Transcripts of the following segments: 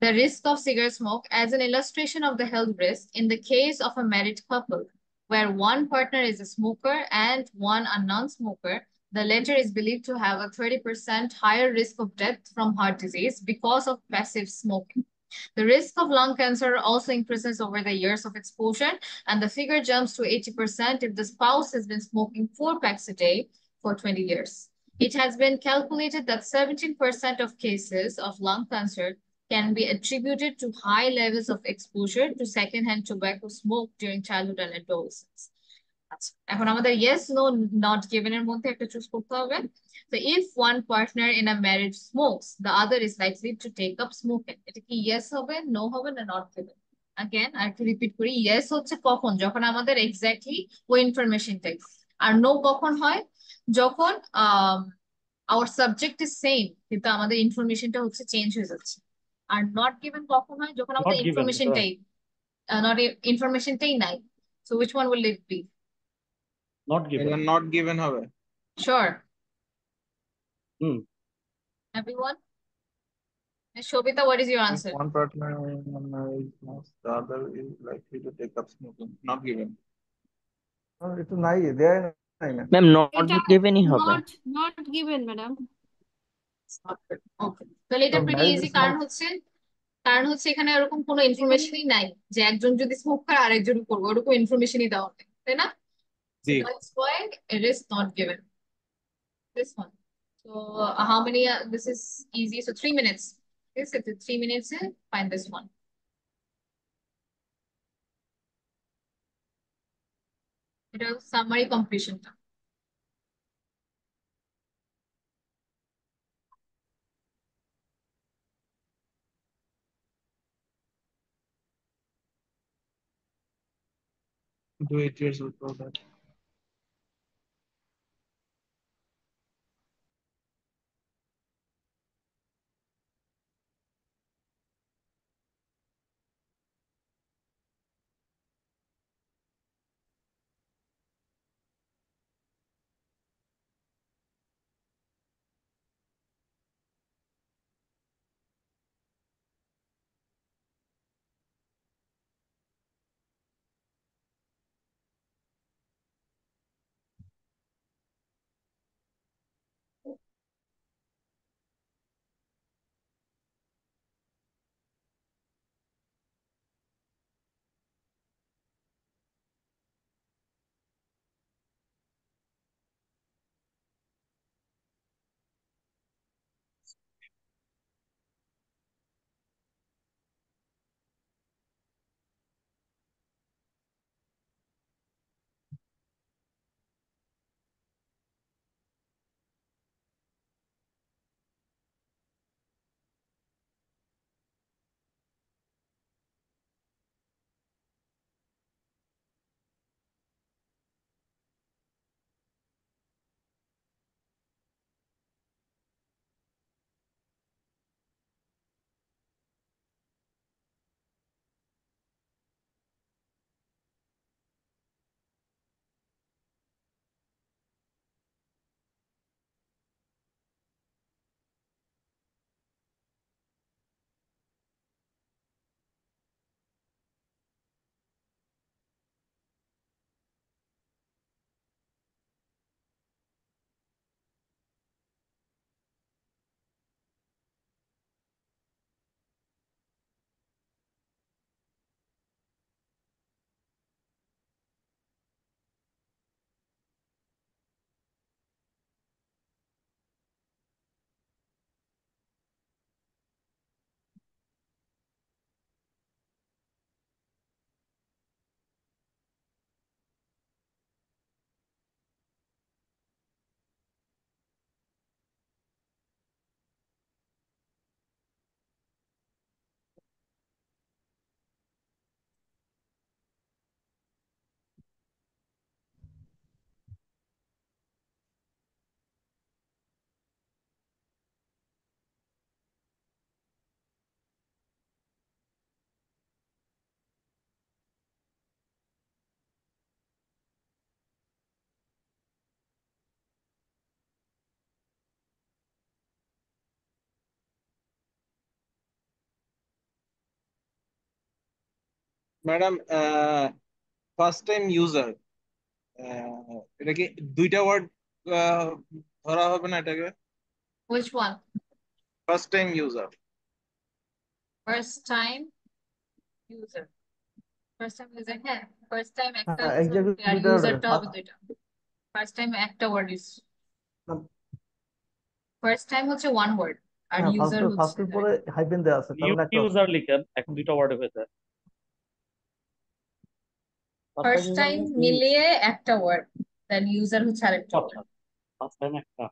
The risk of cigarette smoke as an illustration of the health risk in the case of a married couple, where one partner is a smoker and one a non-smoker. The latter is believed to have a 30% higher risk of death from heart disease because of passive smoking. The risk of lung cancer also increases over the years of exposure, and the figure jumps to 80% if the spouse has been smoking 4 packs a day for 20 years. It has been calculated that 17% of cases of lung cancer can be attributed to high levels of exposure to secondhand tobacco smoke during childhood and adolescence. আচ্ছা, এখন আমাদের yes no not given এর মধ্যে একটা choose করতে হবে। So if one partner in a marriage smokes, the other is likely to take up smoking. এটা কি yes হবে, no হবে না not given? Again আর একটু রিপিট করি, yes হচ্ছে কখন, যখন আমাদের এক্স্যাক্টলি ওই ইনফরমেশনটাই। আর no কখন হয়, যখন our subject is same কিন্তু আমাদের ইনফরমেশনটা হচ্ছে চেঞ্জ হয়ে যাচ্ছে। আর নট গিভেন কখন হয়, যখন আমাদের Not given, এটা ইনফরমেশনটাই নট ইনফরমেশনটাই নাই। So which one will it be? not এটা given. নট গিভেন হবে। Sure. Hmm Everyone? Shobita, what is your If answer? one partner in a marriage smokes, the other is likely to take up smoking. Not given. একটু নাই দেয় নাই না ma'am not এটা গিভেনই হবে। Not given madam. Okay. তাহলে এটা pretty marriage easy, smoke কারণ হচ্ছে এখানে এরকম কোনো ইনফরমেশনই নাই যে একজন যদি স্মোক করে আরেকজন করবো, ওরকম ইনফরমেশনই দেওয়া নেই, তাই না? So G that's why it is not given. This one. So how many? This is easy. So 3 minutes. Yes, it's 3 minutes. Find this one. এটা সামারি কমপ্লিশনটা। do it yourself for that. Madam first time user এটা কি দুইটা word ধরা হবে না এটাকে? Which one? First time user. First time user. First time user, হ্যাঁ ফার্স্ট টাইম একটা হ্যাঁ ইউজার হবে এক্স্যাক্টলি আর দুইটা ইউজারটা হবে ফার্স্ট দুইটা। ফার্স্ট টাইম একটা ওয়ার্ড ইউজ, ফার্স্ট টাইম হচ্ছে ওয়ান ওয়ার্ড আর হ্যাঁ ইউজার হচ্ছে ফার্স্টের পরে হাইফেন দেওয়া আছে তার নিউ মানে একটা হবে। ইউজার লিখেন এক দুইটা ওয়ার্ডে হয়ে যায়। First time first user time means মিলিয়ে একটা ওয়ার্ড, দেন ইউজার হচ্ছে আরেকটা আচ্ছা, ওয়ার্ড। ফার্স্ট টাইম একটা।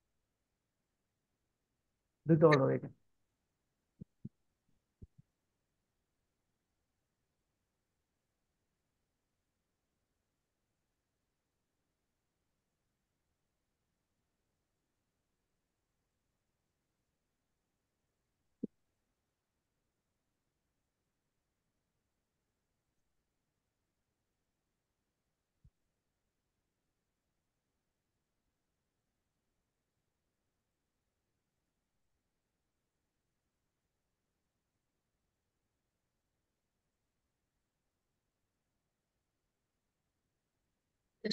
দুইটা ওয়ার্ড হবে এখানে।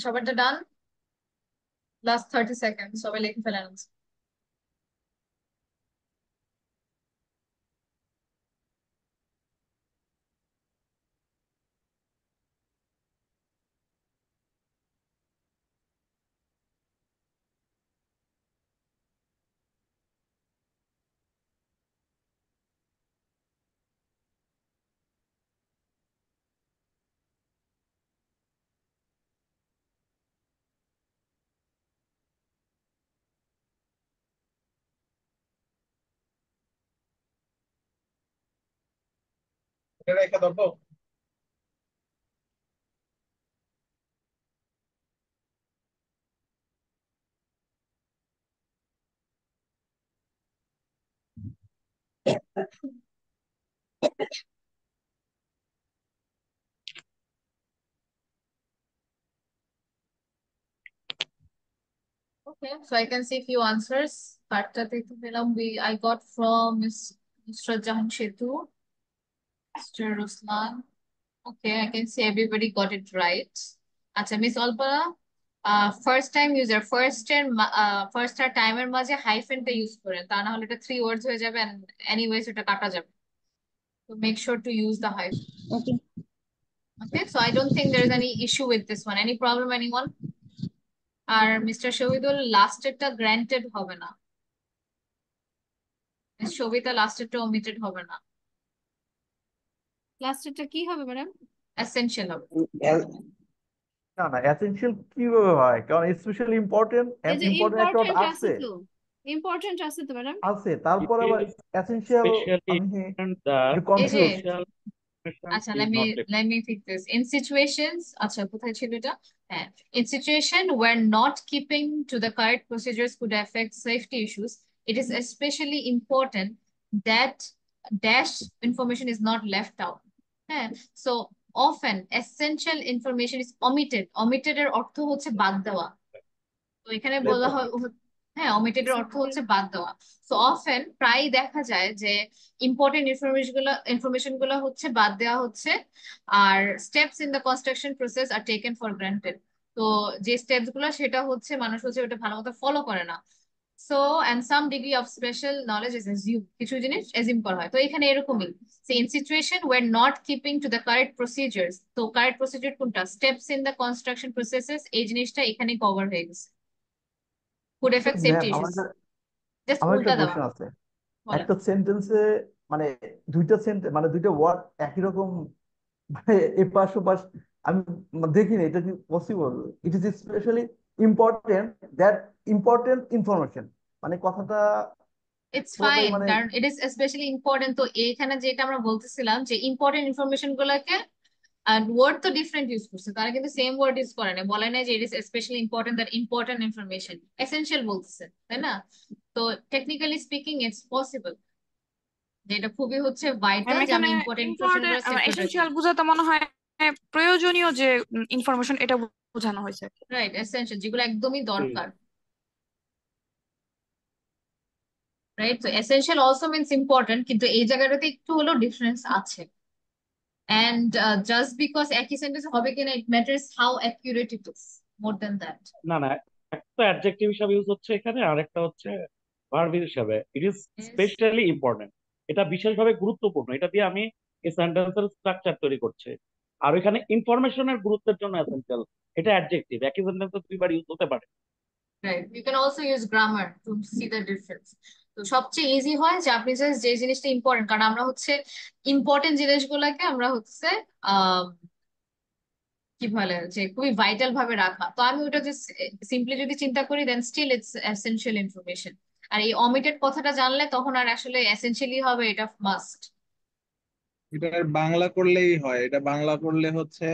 সবারটা ডান, লাস্ট 30 সেকেন্ড, সবাই লিখে ফেলেন answer। এটা রেখে দেবো। Okay, so I can see few answers. Karta Tektu Pelam, I got from Mr. Jahan Shetu, Mr. Ruslan. Okay, I can see everybody got it right. আচ্ছা miss Alpana, first time user first আর টাইমের মাঝে হাইফেনটা use করেন, তা না হলে এটা three words হয়ে যাবে এন্ড এনিওয়েজ এটা কাটা যাবে। তো make sure to use the hyphen. Okay. Okay, so I don't think there is any issue with this one. Any problem, anyone? R mister Shahidul লাস্টেরটা granted হবে না, মিস সবিতা লাস্টেরটা ওমিটেড হবে না, লাস্টেরটা কি হবে ম্যাডাম? এসেনশিয়াল হবে। না না এসেনশিয়াল কিভাবে হয়, কারণ স্পেশালি ইম্পর্টেন্ট এই যে ইম্পর্টেন্ট একটা ওয়ার্ড ইম্পর্টেন্ট আছে আছে তো, ইম্পর্টেন্ট আছে তো ম্যাডাম। আছে তারপর It আবার is এসেনশিয়াল especially আমি important that একটু এই যে কনফিউজ। essential information আচ্ছা, is not left. let me fix this. In situations, আচ্ছা কোথায় ছিল এটা? হ্যাঁ, in situation where not keeping to the correct procedures could affect safety issues, it is especially important that dash information is not left out. হ্যাঁ, so often essential information is omitted. Omitted এর অর্থ হচ্ছে বাদ দেওয়া। তো এখানে বলা হয় হ্যাঁ, omitted এর অর্থ হচ্ছে বাদ দেওয়া। সো অফেন প্রায় দেখা যায় যে ইম্পর্টেন্ট ইনফরমেশন গুলো হচ্ছে বাদ দেওয়া হচ্ছে, আর steps in the construction process are taken for granted. তো যে স্টেপস গুলো সেটা হচ্ছে মানুষ হচ্ছে ওটা ভালো মতো ফলো করে না। So and some degree of special knowledge is assume, কিছু জিনিস অ্যাজিউম করা হয়। তো এখানে এরকমই in situation were not keeping to the correct procedures, তো কারেক্ট প্রসিজার কোনটা? Steps in the construction processes, এই জিনিসটা এখানে কভার হয়ে গেছে। could affect ম্যাম safety আমার issues. Just আমার একটা উল্টা দেওয়া, কোশ্চেন আছে। বলেন। একটা সেন্টেন্সে মানে দুইটা সেন্টেন্স মানে দুইটা ওয়ার্ড একই রকম মানে এপাশ ওপাশ আমি দেখিনি, এটা কি possible? It is specially important that important information মানে কথাটা ইটস পুরোটাই ফাইন, মানে কারণ ইট ইজ স্পেশালি ইম্পর্টেন্ট। তো এইখানে যেটা আমরা বলতেছিলাম যে ইম্পর্টেন্ট ইনফরমেশন গুলাকে, আর ওয়ার্ড তো ডিফারেন্ট ইউজ করছে, তারা কিন্তু সেম ওয়ার্ড ইউজ করে না, বলে না যে it is specially important that important information, essential বলতেছে, তাই না? তো টেকনিক্যালি স্পিকিং ইটস পসিবল যে এটা খুবই হচ্ছে ভাইটাল ম্যাম যে আমি এখানে ইম্পর্টেন্ট ইনফরমেশন গুলো ইম্পর্টেন্ট সেভ করে রাখি। এসেনশিয়াল বোঝাতে মনে হয় প্রয়োজনীয় যে ইনফরমেশন এটা বোঝানো হয়েছে। রাইট, এসেনশিয়াল যেগুলো একদমই দরকার। রাইট, তো এসেনশিয়াল অলসো মিন্স ইম্পর্টেন্ট, কিন্তু এই জায়গাটাতে একটু হলেও ডিফারেন্স আছে। And just because একই সেন্টেন্স হবে কিনা, it matters how accurate it is, more than that. না না, একটা অ্যাডজেক্টিভ হিসাবে ইউজ হচ্ছে এখানে, আর একটা হচ্ছে ভার্ব হিসাবে। It is Yes. Specially important, এটা বিশেষভাবে গুরুত্বপূর্ণ, এটা দিয়ে আমি এই সেন্টেন্সের স্ট্রাকচার তৈরি করছি। আর ওইখানে ইনফরমেশনের গুরুত্বের জন্য এসেনশিয়াল, এটা অ্যাডজেক্টিভ, একই সেন্টেন্সে দুইবার ইউজ হতে পারে। Right. You can also use grammar to see the difference. তো সবচেয়ে ইজি হয় যে আপনি জাস্ট যে জিনিসটা ইম্পর্টেন্ট, কারণ আমরা হচ্ছে ইম্পর্টেন্ট জিনিসগুলোকে আমরা হচ্ছে আহ কি বলে যে খুবই ভাইটাল ভাবে রাখা। তো আমি ওটা যে সিম্পলি যদি চিন্তা করি, দেন স্টিল ইটস এসেনশিয়াল ইনফরমেশন। আর এই অমিটেড কথাটা জানলে তখন আর আসলে এসেনশিয়ালি হবে, এটা মাস্ট। এটার বাংলা করলেই হয়, এটা বাংলা করলে হচ্ছে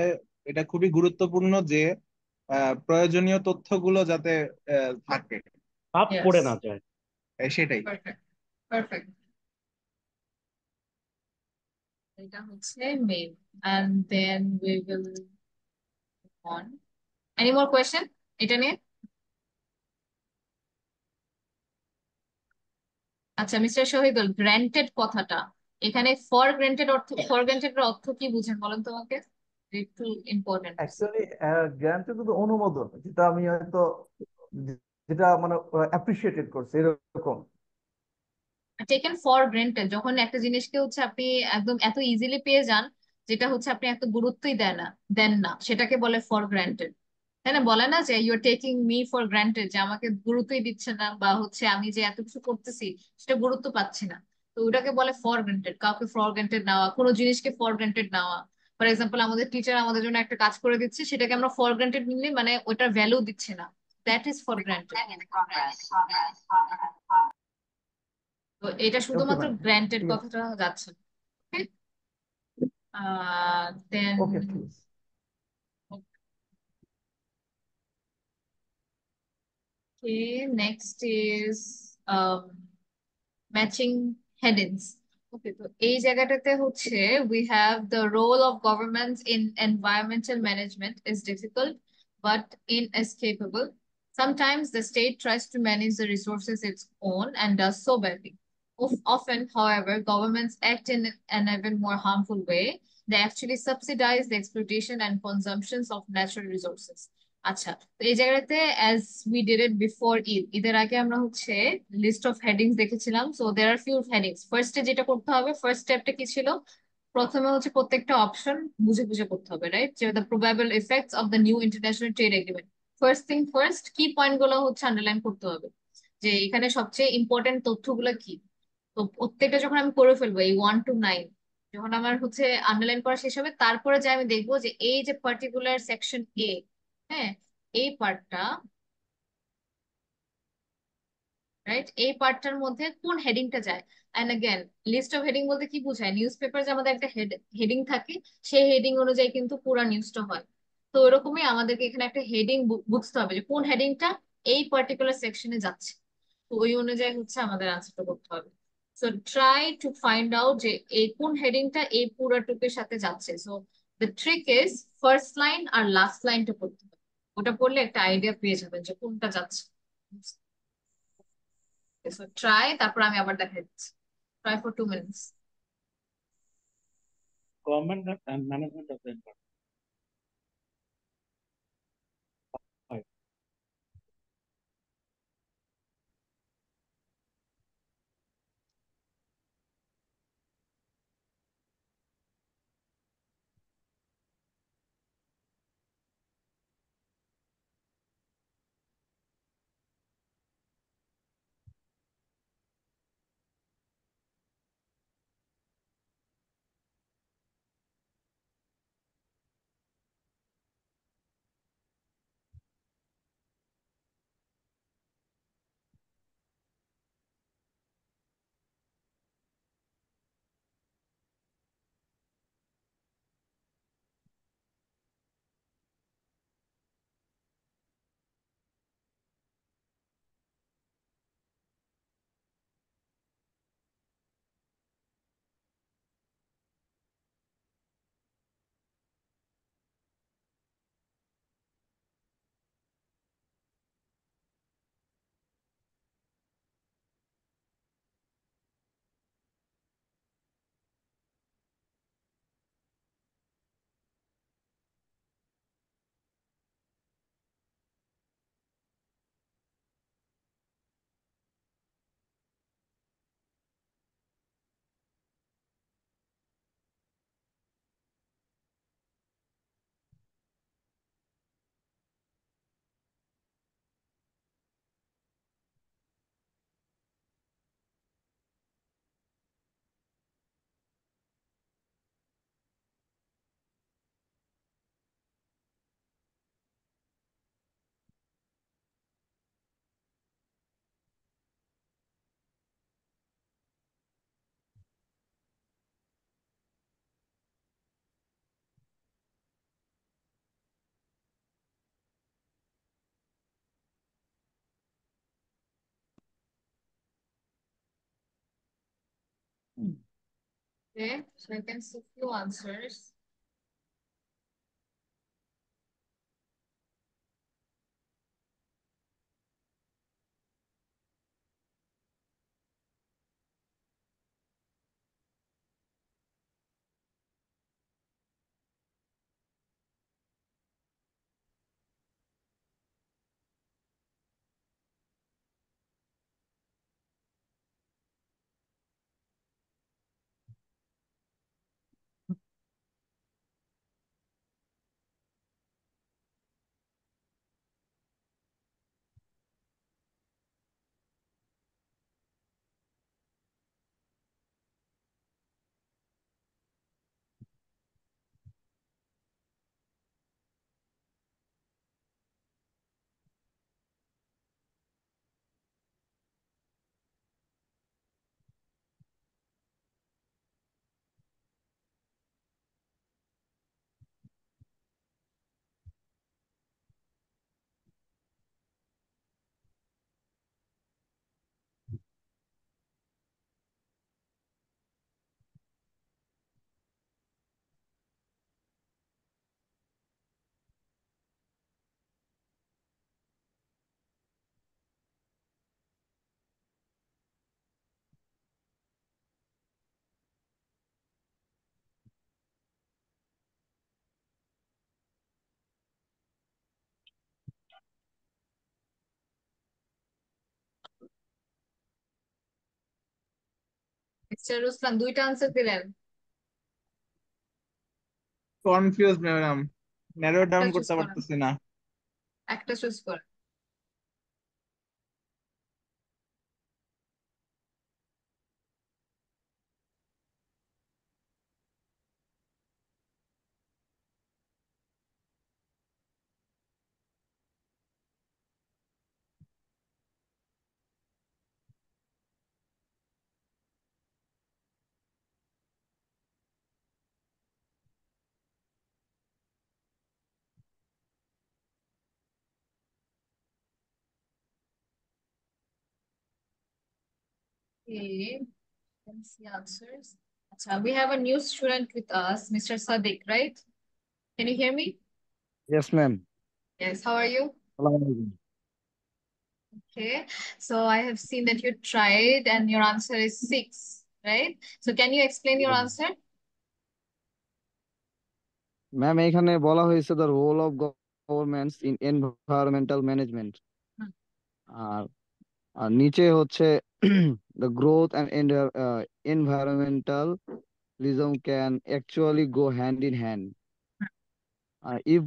এটা খুবই গুরুত্বপূর্ণ যে প্রয়োজনীয় তথ্যগুলো যাতে থাকে। বাদ ইয়েস, পড়ে না যায়। সেটাই। Perfect, perfect. এটা হচ্ছে main. and then we will move on. Any more question এটা নিয়ে? আচ্ছা মিস্টার শহীদুল, গ্র্যান্টেড কথাটা এখানে ফর গ্র্যান্টেড অর্থ, ফর গ্র্যান্টেড এর অর্থ কি বুঝেন বলেন তো আমাকে, একটু ইম্পর্টেন্ট। অ্যাকচুয়ালি গ্রান্টেড কিন্তু অনুমোদন, যেটা আমি হয়তো যেটা মানে অ্যাপ্রিসিয়েটেড করছে এরকম। টেকেন ফর গ্রান্টেড যখন একটা জিনিসকে হচ্ছে আপনি একদম এত ইজিলি পেয়ে যান, যেটা হচ্ছে আপনি এত গুরুত্বই দেন না, সেটাকে বলে ফর গ্রান্টেড। তাই না? বলে না যে you are taking me for granted, যে আমাকে গুরুত্বই দিচ্ছে না, বা হচ্ছে আমি যে এত কিছু করতেছি সেটা গুরুত্ব পাচ্ছি না। তো ওটাকে বলে ফর গ্রান্টেড, কাউকে ফর গ্রান্টেড নেওয়া, কোনো জিনিসকে ফর গ্রান্টেড নেওয়া। ফর এক্সাম্পল, আমাদের টিচার আমাদের জন্য একটা কাজ করে দিচ্ছে, সেটাকে আমরা ফর গ্রান্টেড নিলে মানে ওটার ভ্যালু দিচ্ছে না, দ্যাট ইজ ফর গ্রান্টেড। তো এটা ওকে শুধুমাত্র ম্যাম, গ্রান্টেড ঠিক আছে। কথাটা যাচ্ছে। ওকে। দেন ওকে, ঠিক আছে। okay, next is matching headings. Okay, তো এই জায়গাটাতে হচ্ছে we have the role of governments in environmental management is difficult but inescapable. Sometimes the state tries to manage the resources its own and does so badly. Often, however, governments act in an even more harmful way. They actually subsidize the exploitation and consumptions of natural resources. আচ্ছা, তো এই জায়গাতে as we did it before ঈদের আগে আমরা হচ্ছে list of headings দেখেছিলাম। So there are few headings. ফার্স্টে যেটা করতে হবে, ফার্স্ট স্টেপটা কি ছিল? প্রথমে হচ্ছে প্রত্যেকটা অপশন বুঝে বুঝে করতে হবে, রাইট? যে the probable effects of the new international trade agreement. First thing first, কি পয়েন্ট গুলো হচ্ছে আন্ডারলাইন করতে হবে, যে এখানে সবচেয়ে ইম্পর্টেন্ট তথ্যগুলো কি। তো প্রত্যেকটা যখন আমি করে ফেলবো, এই 1 to 9 যখন আমার হচ্ছে আন্ডারলাইন করা শেষ হবে, তারপরে যে আমি দেখবো যে এই যে পার্টিকুলার সেকশন এ, হ্যাঁ, এই পার্টটা, রাইট, এই পার্টটার মধ্যে কোন হেডিংটা যায়। And again, list of heading বলতে কি বোঝায়? নিউজ পেপার যে আমাদের একটা হেডিং থাকে, সেই হেডিং অনুযায়ী কিন্তু পুরো নিউজটা হয়। তো ওরকমই আমাদেরকে এখানে একটা হেডিং বুঝতে হবে যে কোন হেডিংটা এই পার্টিকুলার সেকশনে যাচ্ছে। তো ওই অনুযায়ী হচ্ছে আমাদের আনসারটা করতে হবে। So try to find out যে এই কোন হেডিংটা এই পুরোটুকের সাথে যাচ্ছে। So the trick is first line আর লাস্ট লাইনটা পড়তে হবে। ওটা পড়লে একটা আইডিয়া পেয়ে যাবেন যে কোনটা যাচ্ছে। সো ট্রাই, তারপর আমি আবার দেখাই দিচ্ছি। Try for 2 minutes. Government management of the Okay, so I can see few answers. Mister Ruslan দুইটা আনসার দিলেন, কনফিউজ ম্যাডাম, ন্যারো একটা ডাউন চুজ করতে করেন, পারতেছি না। একটা চুজ করেন। Okay, can see answers. Acha, we have a new student with us, Mr. Sadiq, right? Can you hear me? Yes, ma'am. Yes, how are you? Assalamualaikum. Okay, so I have seen that you tried and your answer is six, right? So can you explain your answer? Ma'am এখানে বলা হয়েছে the role of governments in environmental management, Hmm. আর আর নিচে হচ্ছে the growth and environmentalism can actually go hand in hand if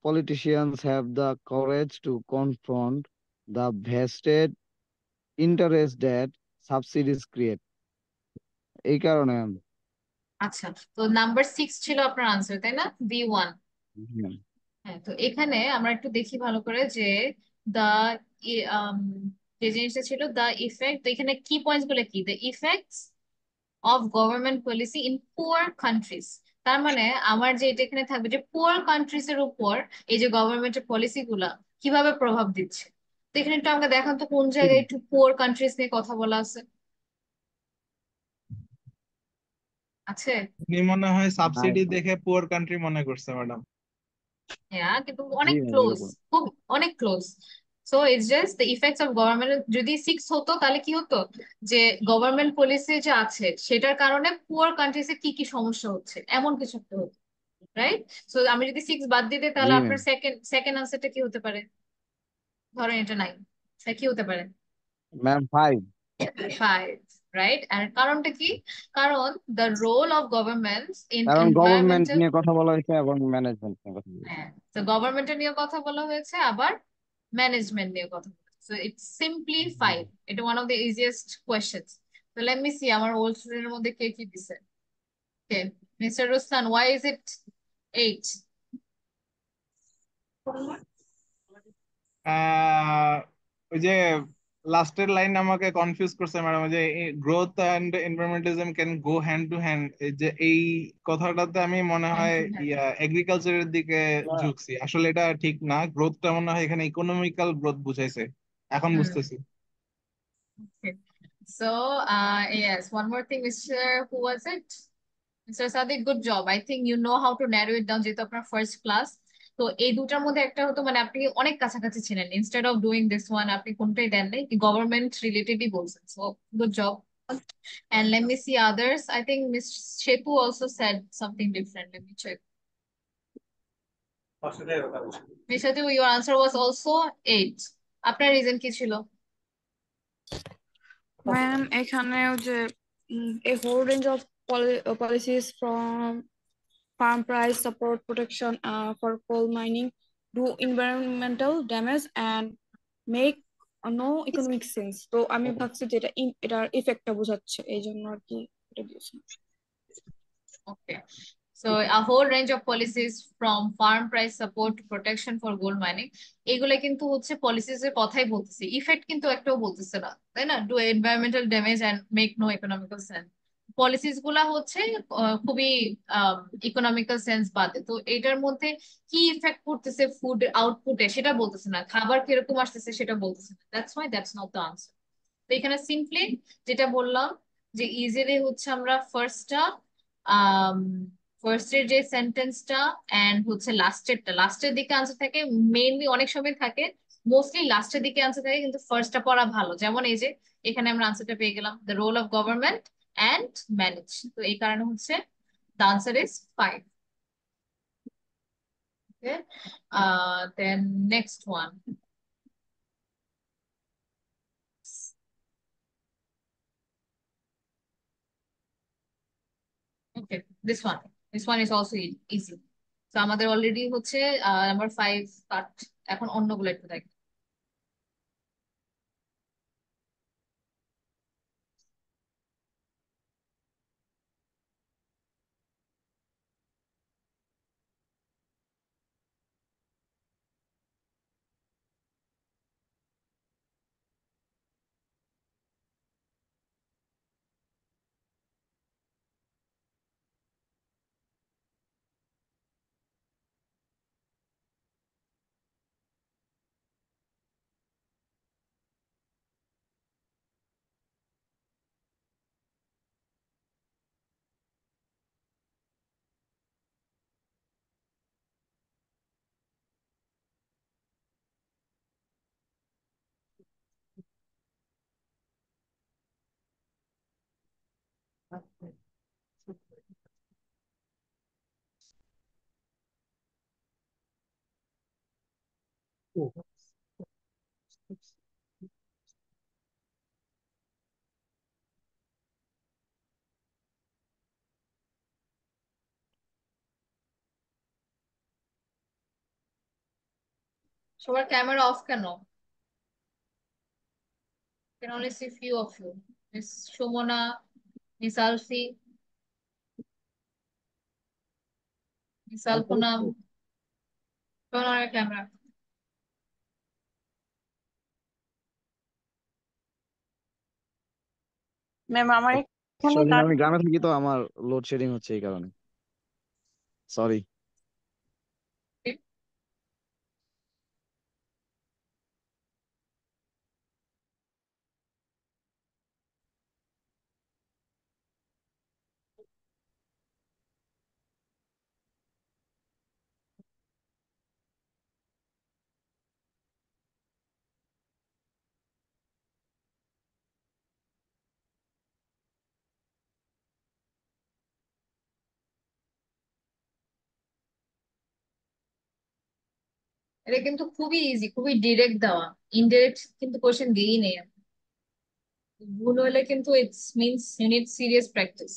politicians have the courage to confront the vested interest that subsidies create. এই কারণে আচ্ছা, তো number six ছিল আপনার আনসার, তাই না? B1। ম্যাম। হ্যাঁ, তো এখানে আমরা একটু দেখি ভালো করে যে দা যে জিনিসটা ছিল দা ইফেক্ট, তো এখানে কি পয়েন্টস গুলো কি, the effects of government policy in poor countries. তার মানে আমার যে এটা এখানে থাকবে যে পুয়ার কান্ট্রিজ এর উপর এই যে গভর্নমেন্টের পলিসি গুলা কিভাবে প্রভাব দিচ্ছে। তো এখানে একটু আমাকে দেখান তো কোন জায়গায় একটু পুয়ার কান্ট্রিজ নিয়ে কথা বলা আছে, আছে? উনি মনে হয় নাই। সাবসিডি দেখে পুয়ার কান্ট্রি মনে করছে ম্যাডাম। হ্যাঁ, কিন্তু জি অনেক ম্যাম, ক্লোজ, এরকম। খুব অনেক close. So it's just the effects of government. যদি সিক্স হতো তাহলে কি হতো, যে গভর্নমেন্ট পলিসি যে আছে সেটার কারণে পুয়ার কান্ট্রিজে কি কি সমস্যা হচ্ছে এমন কিছু একটা হতো, রাইট? সো আমি যদি সিক্স বাদ দিতে তাহলে জি আপনার ম্যাম। সেকেন্ড সেকেন্ড আনসারটা কি হতে পারে? ধরেন এটা নাই, তাহলে কি হতে পারে? ম্যাম 5। Five, right? আর কারণটা কি? কারণ the role of governments in কারণ গভর্নমেন্ট এনভায়রনমেন্টাল, নিয়ে কথা বলা হয়েছে এবং ম্যানেজমেন্ট নিয়ে কথা বলা হয়েছে। হ্যাঁ, তো গভর্নমেন্টের নিয়ে কথা বলা হয়েছে, আবার ম্যানেজমেন্ট নিয়ে কথা বলা হয়েছে। So it's simply five. এটা one of the easiest questions. তো লেট মি সি আমার ওল্ড স্টুডেন্টের মধ্যে কে কি দিছে। Okay, mister Ruslan, why is it eight? আহ ওই যে লাস্টের লাইন আমাকে কনফিউজ করছে ম্যাডাম, যে growth and environmentalism can go hand to hand, এই যে এই কথাটাতে আমি মনে হ্যান্ড হয় টু হ্যান্ড। এগ্রিকালচারের দিকে না, ঝুঁকছি। আসলে এটা ঠিক না, গ্রোথটা মনে হয় এখানে ইকোনমিক্যাল গ্রোথ বুঝাইছে, এখন বুঝতেছি। So, yes, one more thing, Mr. Who was it? Mr. Sadiq, good job. I think you know how to narrow it down যেহেতু আপনার ফার্স্ট ক্লাস। তো এই দুটার মধ্যে একটা হতো মানে আপনি অনেক কাছাকাছি ছিলেন, instead of doing this one আপনি কোনটাই দেন নাই, গভর্নমেন্ট রিলেটেডই বলছেন। So good job. And let me see others. I think Miss Shepu also said something different. Let me check. Miss Shepu, your answer was also 8. আপনার reason কি ছিল? Ma'am এখানেও যে a whole range of policies from farm price support protection for coal mining do environmental damage and make no economic sense, তো আমি ভাবছি যে এটার ইফেক্টটা বোঝাচ্ছে এই জন্য আর কি এটা দিয়েছি। Okay. So a whole range of policies from farm price support to protection for gold mining, এগুলা কিন্তু হচ্ছে পলিসিস এর কথাই বলতেছে, ইফেক্ট কিন্তু একটাও বলতেছে না, তাই না? Do environmental damage and make no economical sense. Policies গুলা হচ্ছে খুবই ইকোনমিক্যাল সেন্স বাদে, তো এটার মধ্যে কি ইফেক্ট করতেছে ফুড আউটপুটে সেটা বলতেছে না, খাবার কিরকম আসতেছে সেটা বলতেছে না। That's why that's not the answer. তো এখানে সিম্পলি যেটা বললাম যে ইজিলি হচ্ছে আমরা ফার্স্টটা, আহ ফার্স্টের যে সেন্টেন্সটা এন্ড হচ্ছে লাস্টের দিকে আনসার থাকে, মেইনলি অনেক সময় থাকে, মোস্টলি লাস্টের দিকে আনসার থাকে, কিন্তু ফার্স্টটা পড়া ভালো। যেমন এই যে এখানে আমরা আনসারটা পেয়ে গেলাম, the role of government and manage, তো এই কারণে হচ্ছে the answer is 5। Okay, then next one. Okay, this one, this one is also easy. তো আমাদের অলরেডি হচ্ছে নাম্বার 5 কাট, এখন অন্যগুলো একটু দেখ। সবার ক্যামেরা অফ কেন? Can only see few of you. Miss Shomona, Miss Alfi, Miss Alpunam. Turn on your camera. Ma'am আমার এখানে সরি আমি গ্রামে থাকি তো আমার লোডশেডিং হচ্ছে এই কারণে, সরি। এটা কিন্তু খুবই ইজি, খুবই ডিরেক্ট দেওয়া, ইনডিরেক্ট কিন্তু কোশ্চেন দিই নেই। ভুল হলে কিন্তু it's means you need serious practice.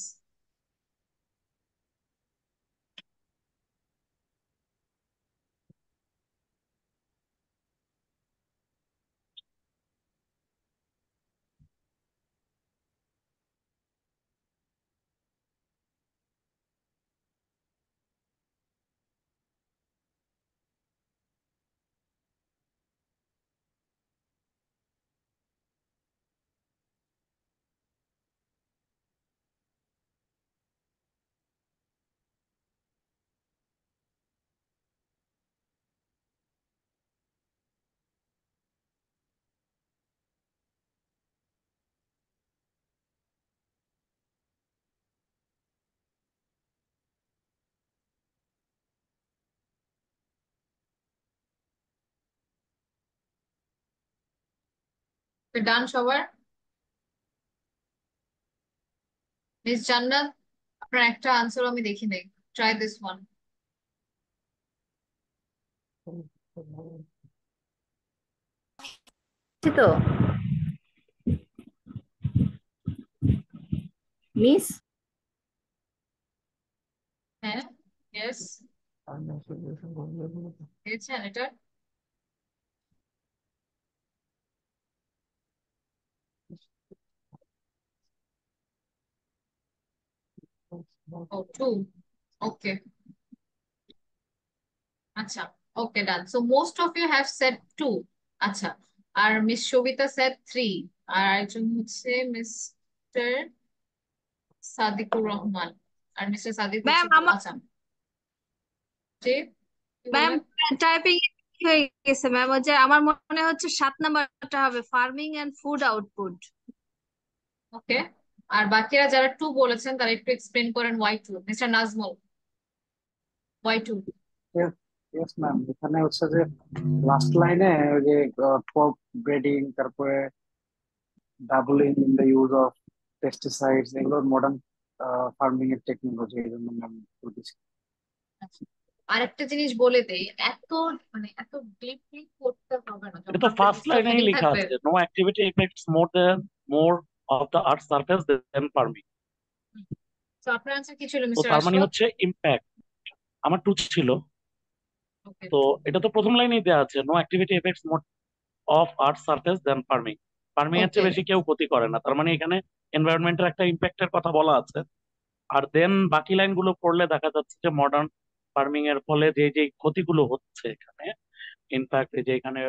Done সবার? মিস জান্নাত, আপনার একটা আনসার আমি দেখি নাই। Try this one. তো মিস হ্যাঁ, ইয়েস, পেয়েছেন এটা? ও, টু। ওকে, আচ্ছা, okay, done. So most of you have said two. আচ্ছা, আর মিস সবিতা সেড থ্রি, আর একজন হচ্ছে মিস্টার সাদিকুর রহমান, আর মিস্টার সাদিক হচ্ছে ম্যাম টু। আমার আচ্ছা, জি, কি ম্যাম বললেন? টাইপিং হয়ে গেছে ম্যাম, ওই যে আমার মনে হচ্ছে 7 নাম্বারটা হবে farming and food output. Okay, আর বাকিরা যারা টু বলেছেন তারা একটু এক্সপ্লেন করেন why two. Mister Nazmul, why two? Yes ma'am, এখানে হচ্ছে যে লাস্ট লাইনে ওই যে ক্রপ ব্রিডিং, তারপরে doubling in the use of pesticides, এগুলো মডার্ন ফার্মিং এর টেকনোলজি, এই জন্য ম্যাম বলতেছি। আরেকটা জিনিস বলে দেই, এত মানে এত ডিপলি করতে হবে না, এটা যখন তো আপনার ফার্স্ট ডিসকাস লাইনেই হেডিং লেখা থাকবে। আছে, no activity effects more of the earth surface than farming. তো আপনার আনসার কি ছিল তো মিস্টার তার মানে আশফাক? হচ্ছে ইম্প্যাক্ট। আমার টু ছিল। ওকে, তো টু। এটা তো প্রথম লাইনেই দেওয়া আছে, no activity effects more of earth surface than farming. Farming এর ওকে, চেয়ে বেশি কেউ ক্ষতি করে না, তার মানে এখানে এনভায়রনমেন্টের একটা ইম্প্যাক্টের কথা বলা আছে। আর দেন বাকি লাইনগুলো পড়লে দেখা যাচ্ছে যে মডার্ন ফার্মিং এর ফলে যে যে ক্ষতিগুলো হচ্ছে এখানে, ইনফ্যাক্ট যে এখানে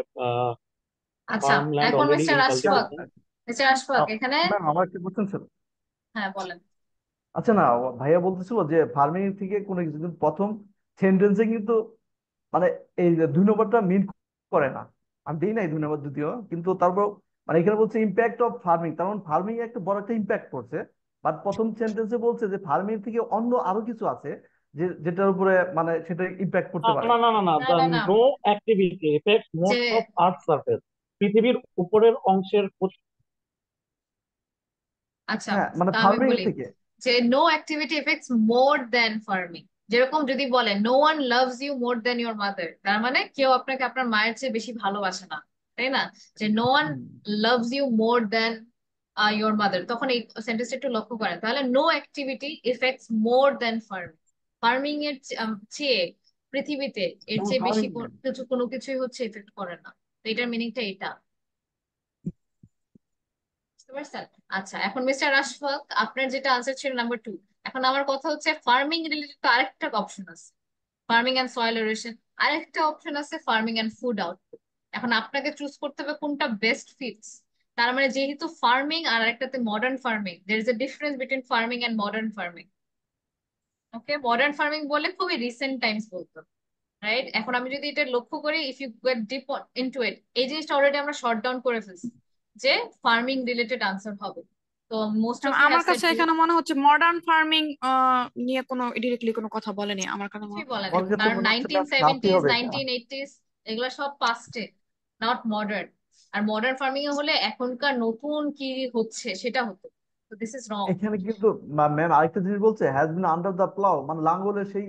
আচ্ছা, ফার্ম ল্যান্ড এখন already mister in Ashfaq, cultivation. Mister Ashfaq এখানে। ম্যাম আমার একটা কোশ্চেন ছিল। হ্যাঁ, বলেন। আচ্ছা না, ভাইয়া বলতেছিল যে ফার্মিং থেকে কোনো কিছু কিন্তু প্রথম সেন্টেন্সে কিন্তু মানে এই যে 2 নম্বরটা মিন করে না। আমি দিই নাই 2 নম্বর যদিও, কিন্তু তারপর মানে এখানে বলছে ইম্প্যাক্ট অফ ফার্মিং, তার মানে ফার্মিং একটা বড় একটা ইম্প্যাক্ট পড়ছে। বাট প্রথম সেন্টেন্সে বলছে যে ফার্মিং থেকে অন্য আরো কিছু আছে যেটার উপরে মানে সেটা ইম্প্যাক্ট না করতে পারে। না না না না, না, দ্য না, না, নো অ্যাক্টিভিটি এফেক্টস যে মোস্ট অফ আর্থ সারফেস, পৃথিবীর উপরের অংশের আচ্ছা, হ্যাঁ মানে তা আমি ফার্মিং এর বলি থেকে। যে no activity effects more than farming. যেরকম যদি বলে no one loves you more than your mother, তার মানে কেউ আপনাকে আপনার মায়ের চেয়ে বেশি ভালোবাসে না, তাই না? যে no one hmm. Loves you more than your mother, তখন এই সেন্টেন্সটা একটু লক্ষ্য করেন। তাহলে no activity effects more than farming. Farming এর চেয়ে পৃথিবীতে এর চেয়ে বেশি ফার্মিং কোনো কিছুই হচ্ছে এফেক্ট করে না। তো এটার মিনিংটা এটা, বুঝতে পারছেন? আচ্ছা, এখন মিস্টার আশফাক, আপনার যেটা আনসার ছিল নাম্বার টু। এখন আমার কথা হচ্ছে ফার্মিং রিলেটেড তো আরেকটা অপশন আছে, ফার্মিং এন্ড সয়েল এরোশন। আরেকটা অপশন আছে ফার্মিং এন্ড ফুড আউটপুট। এখন আপনাকে চুজ করতে হবে কোনটা বেস্ট ফিটস। তার মানে যেহেতু ফার্মিং আর আরেকটাতে modern farming, there is a difference between farming and modern farming. Okay, modern farming বলে খুবই রিসেন্ট টাইমস বলতো, রাইট? এখন আমি যদি এটা লক্ষ্য করি, if you get deep into it, এই জিনিসটা অলরেডি আমরা শর্ট ডাউন করে ফেলছি যে ফার্মিং রিলেটেড আনসার হবে। তো মোস্ট অফ ইউ হ্যাভ আমার সেড কাছে টু। এখানে মনে হচ্ছে মডার্ন ফার্মিং নিয়ে কোনো ডিরেক্টলি কোনো কথা বলেনি আমার কাছে কিছুই বলে নাই, আমার কাছে কারণ মনে হচ্ছে নাইনটিন ম্যাম সাফই সেভেন্টিজ হবে এটা। 1980s এগুলো সব পাস্টে, নট মডার্ন। আর মডার্ন ফার্মিং এ হলে এখনকার নতুন কি হচ্ছে সেটা হতো। তো দিস ইজ রং। এখানে কিন্তু ম্যাম আরেকটা জিনিস বলছে has been under the plough, মানে লাঙ্গলের সেই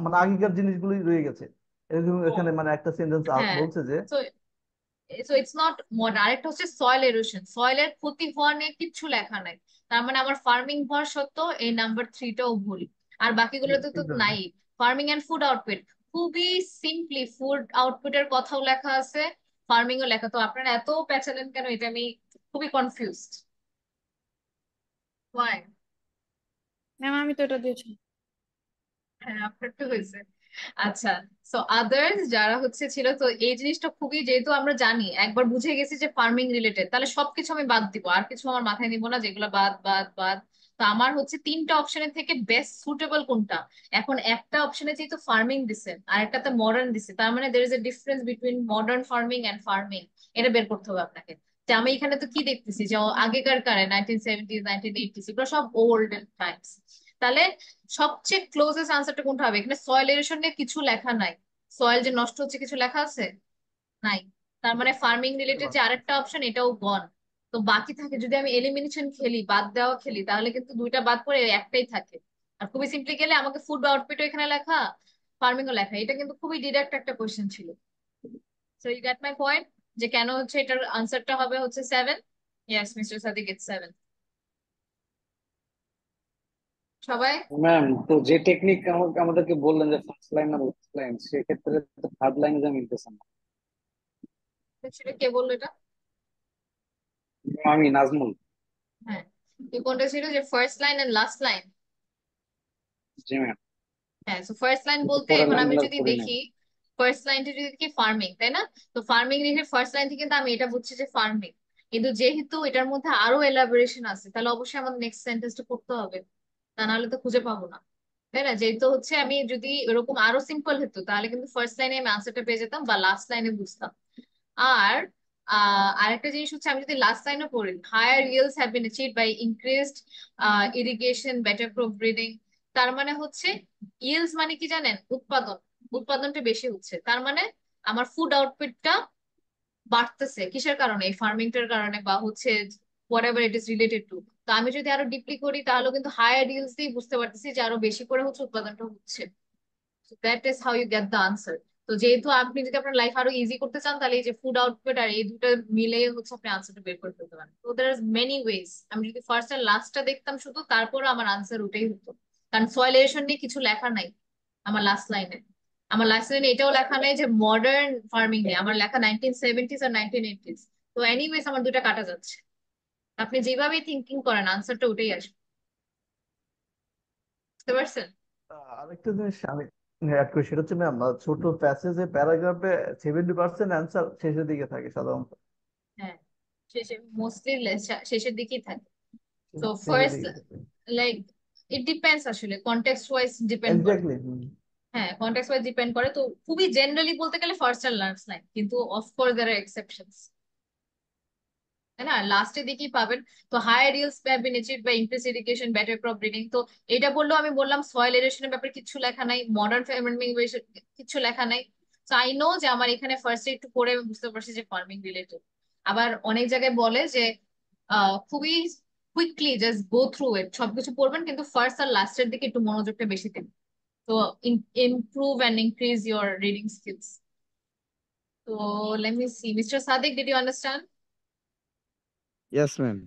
মানে আগেকার জিনিসগুলোই রয়ে গেছে এরকম। এখানে মানে একটা সেন্টেন্স হ্যাঁ, বলছে যে তো সো ইটস নট মডার্ন। আরেকটা হচ্ছে সয়েল এরোশন, সয়েলের ক্ষতি হওয়া নিয়ে কিচ্ছু লেখা নাই। তার মানে আমার ফার্মিং হওয়ার সত্ত্বেও এই নাম্বার থ্রিটাও ভুল। আর বাকিগুলোতে তো নাই। ফার্মিং এন্ড ফুড আউটপুট, খুবই সিম্পলি ফুড আউটপুটের কথাও লেখা আছে, ফার্মিং ও লেখা। তো আপনারা এত পেঁচালেন কেন, এটা আমি খুবই কনফিউজড। ওয়াই? ম্যাম আমি তো এটা দিয়েছি। হ্যাঁ, আপনার তো হয়েছে। আচ্ছা, সো আদার্স যারা হচ্ছে ছিল, তো এই জিনিসটা খুবই, যেহেতু আমরা জানি একবার বুঝে গেছি যে ফার্মিং রিলেটেড, তাহলে সবকিছু আমি বাদ দিব, আর কিছু আমার মাথায় নিব না, যেগুলো বাদ বাদ বাদ। তো আমার হচ্ছে তিনটা অপশনের থেকে বেস্ট সুটেবল কোনটা। এখন একটা অপশনে যেহেতু ফার্মিং দিছে আর একটাতে মডার্ন দিছে, তার মানে there is a difference between modern farming and farming. এটা বের করতে হবে আপনাকে। যে আমি এখানে তো কি দেখতেছি যে আগেকার কারে 1970s 1980s এগুলো সব ওল্ড টাইমস। তাহলে সবচেয়ে ক্লোজেস্ট আনসারটা কোনটা হবে? এখানে সয়েল এরোশন নিয়ে কিছু লেখা নাই। সয়েল যে নষ্ট হচ্ছে কিছু লেখা আছে? নাই। তার মানে ফার্মিং রিলেটেড যে আরেকটা অপশন এটাও গন। তো বাকি থাকে যদি আমি এলিমিনেশন খেলি, বাদ দেওয়া খেলি, তাহলে কিন্তু দুইটা বাদ পড়ে একটাই থাকে। আর খুবই সিম্পলি গেলে আমাকে ফুড আউটপুটও এখানে লেখা, ফার্মিংও লেখা। এটা কিন্তু খুবই ডিরেক্ট একটা কোশ্চেন ছিল। So you get my point, যে কেন হচ্ছে এটার আনসারটা হবে হচ্ছে 7। Yes Mister Sadiq, it's 7। সবাই ম্যাম, তো যে টেকনিক আমাদেরকে বললেন যে ফার্স্ট লাইন আর লাস্ট লাইন, সেক্ষেত্রে তো থার্ড লাইন যা মিলতেছে না। সেটা কে বললো এটা? আমি নাজমুল। হ্যাঁ, তো কোনটা ছিল যে first line and last line? জি ম্যাম। হ্যাঁ, তো ফার্স্ট লাইন কিন্তু বলতে পরের এখন আমি লাইনগুলো আর যদি পড়ি নাই। দেখি, ফার্স্ট লাইনটা যদি দেখি ফার্মিং, তাই না? তো ফার্মিং লিখে ফার্স্ট লাইন থেকে কিন্তু আমি এটা বুঝছি যে ফার্মিং, কিন্তু যেহেতু এটার মধ্যে আরো এলাবোরেশন আছে, তাহলে অবশ্যই আমাদের নেক্সট সেন্টেন্সটা করতে হবে, তা নাহলে তো খুঁজে পাবো না, তাই না? যেহেতু হচ্ছে আমি যদি এরকম আরো সিম্পল হতো, তাহলে কিন্তু ফার্স্ট লাইনে আমি আনসারটা পেয়ে যেতাম বা লাস্ট লাইনে বুঝতাম। আর আরেকটা জিনিস হচ্ছে, আমি যদি লাস্ট লাইনও পড়ি, higher yields have been achieved by increased irrigation, better crop breeding, তার মানে হচ্ছে yields মানে কি জানেন? উৎপাদন। উৎপাদনটা বেশি হচ্ছে, তার মানে আমার ফুড আউটপুটটা বাড়তেছে। কিসের কারণে? এই ফার্মিংটার কারণে, বা হচ্ছে what ever it is related to. তো আমি যদি আরো ডিপলি করি, তাহলে কিন্তু হায়ার yields দিয়ে বুঝতে পারতেছি যে আরো বেশি করে হচ্ছে উৎপাদনটা হচ্ছে। That is how you get the answer. তো যেহেতু আপনি যদি আপনার লাইফ আরো ইজি করতে চান, তাহলে এই যে ফুড আউটপুট আর এই দুটো মিলে হচ্ছে আপনি আনসারটা বের করে ফেলতে পারেন। তো দের আর মেনি ওয়েজ। আমি যদি ফার্স্ট আর লাস্টটা দেখতাম শুধু, তারপর আমার আনসার ওটাই হতো। কারণ সয়েল এরেশন নিয়ে কিছু লেখা নাই আমার লাস্ট লাইনে। আমার লাস্ট লাইনে এটাও লেখা নাই যে মডার্ন ফার্মিং নিয়ে, আমার লেখা 1970s আর 1980s। তো এনিওয়েজ আমার দুটা কাটা যাচ্ছে। আপনি যেভাবেই থিঙ্কিং করেন, আনসারটা ওটাই আসবে। বুঝতে পারছেন? আরেকটা জিনিস আমি অ্যাড করি, সেটা হচ্ছে ম্যাম ছোট প্যাসেজে প্যারাগ্রাফে 70% অ্যান্সার শেষের দিকে থাকে সাধারণত। হ্যাঁ, শেষে মোস্টলি শেষের দিকেই থাকে। তো শেষের ফার্স্ট, দিকে থাকে লাইক, ইট ডিপেন্ডস আসলে, কন্টেক্সট ওয়াইজ ডিপেন্ড করে। এক্স্যাক্টলি। হ্যাঁ, কন্টেক্সট ওয়াইজ ডিপেন্ড করে। তো খুবই জেনারেলি বলতে গেলে ফার্স্ট আর লাস্ট লাইন, কিন্তু অফকোর্স দেয়ার আর এক্সেপশনস, তাই না? লাস্টের দিকেই পাবেন। তো higher yields have been achieved by increase irrigation, better crop breeding. তো এটা বললেও আমি বললাম সয়েল এরেশনের ব্যাপারে কিছু লেখা নাই, মডার্ন ফার্মিং কিছু লেখা নাই। তো আই নো যে আমার এখানে ফার্স্টে একটু পড়ে আমি বুঝতে পারছি যে ফার্মিং রিলেটেড। আবার অনেক জায়গায় বলে যে খুবই quickly just go through it, সবকিছু পড়বেন কিন্তু ফার্স্ট আর লাস্টের দিকে একটু মনোযোগটা বেশি দেন। তো improve and increase your reading skills. So let me see. Mr. Sadiq, did you understand? Yes ma'am.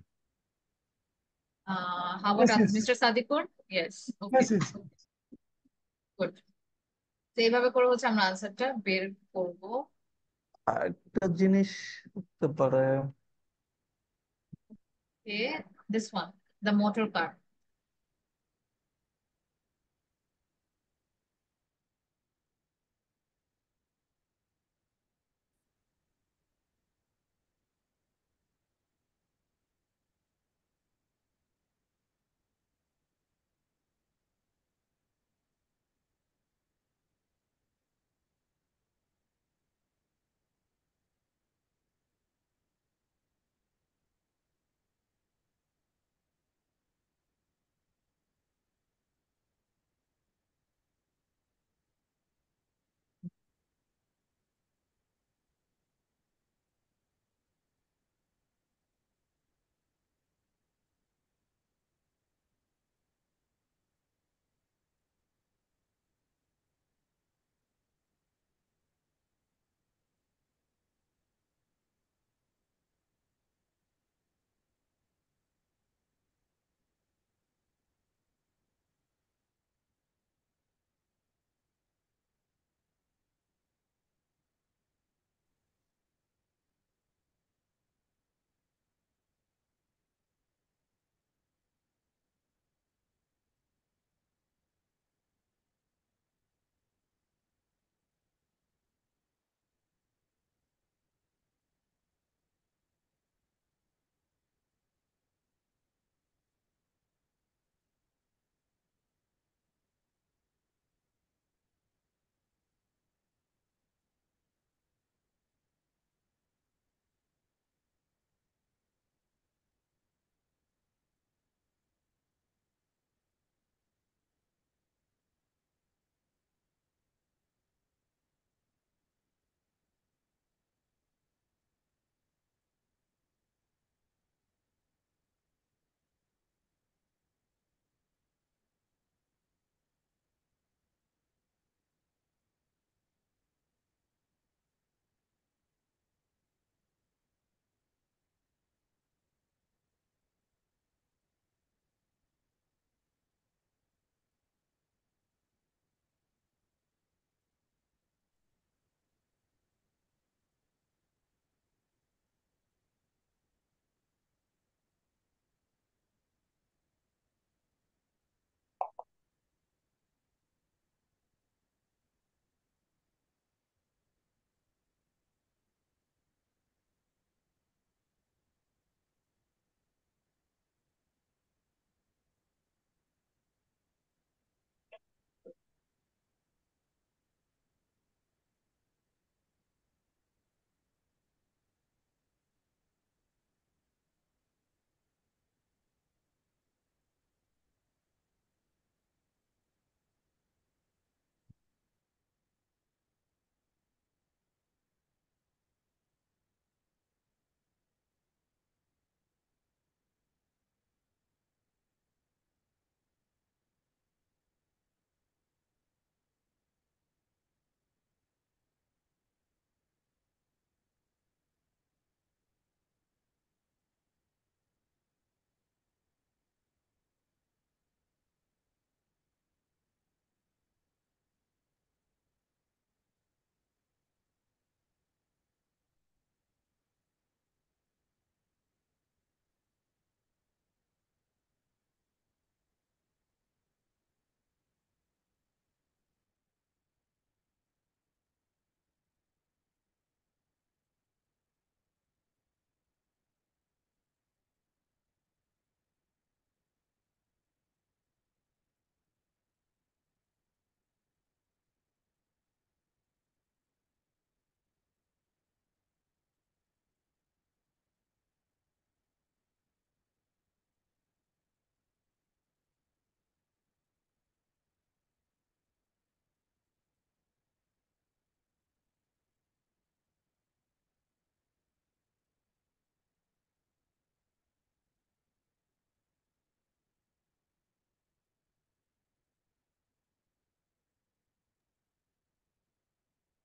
How about Yes, yes, Mr. Sadiqur? Yes. Okay. yes, yes. Good. তো এইভাবে করে হচ্ছে আমরা আনসারটা বের করবো। আরেকটা জিনিস হতে পারে, Okay. This one, the motor car.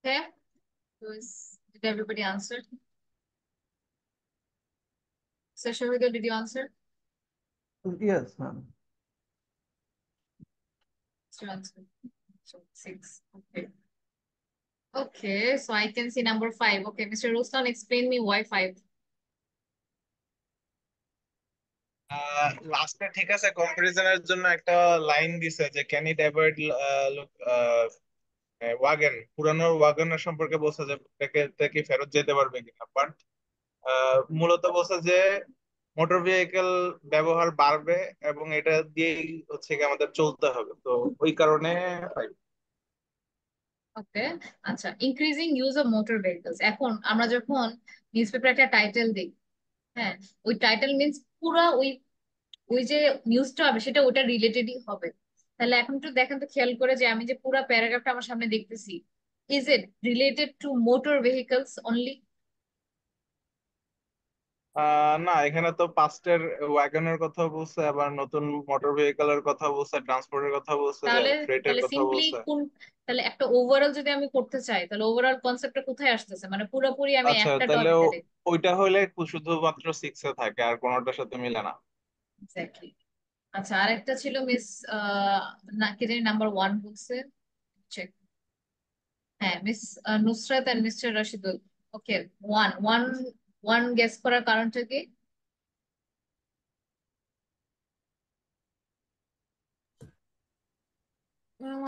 Okay, did everybody answer? So Shahidul, did you answer? Yes, ma'am. Mr. Answer. So 6. Okay. Okay, so I can see number 5. Okay, Mr. Ruslan, explain me why 5. লাস্টে ঠিক আছে কম্পারিজনের জন্য একটা line দিছে যে can it avoid wagon, পুরানো ওয়াগনের সম্পর্কে বলছে যে তে কি ফেরত যেতে পারবে কিনা, বাট মূলত বলছে যে মোটর ভেহিকেল ব্যবহার বাড়বে এবং এটা দিয়েই হচ্ছে কি আমাদের চলতে হবে, তো ওই কারণে ওকে, আচ্ছা, increasing use of motor vehicles. এখন আমরা যখন নিউজপেপার একটা টাইটেল দিই, হ্যাঁ, ওই টাইটেল মিন্স পুরা ওই ওই যে নিউজটা হবে সেটা ওটা রিলেটেডই হবে। তাহলে এখন একটু দেখেন তো, খেয়াল করে যে আমি যে পুরা প্যারাগ্রাফটা আমার সামনে দেখতেছি, is it related to motor vehicles only? না, এখানে তো পাস্টের ওয়াগনের কথা বলছে, আবার নতুন মোটর ভেহিকেলের কথা বলছে, ট্রান্সপোর্টের কথা বলছে, তাহলে ফ্রেটের তাহলে কথা সিম্পলি বলছে। কোন, তাহলে একটা ওভারঅল যদি আমি করতে চাই তাহলে ওভারঅল কনসেপ্টটা কোথায় আসতেছে, মানে পুরোপুরি আমি আচ্ছা, একটা তাহলে টপিকে দেখি। ওইটা হইলে শুধুমাত্র সিক্সে থাকে আর কোনোটার সাথে মিলে না। এক্স্যাক্টলি। আচ্ছা, আরেকটা ছিল মিস, না কে জানি নাম্বার 1 বলছে, চেক। হ্যাঁ, Miss Nusrat and Mister Rashidul. Okay, one one one guess করার কারণটা কি?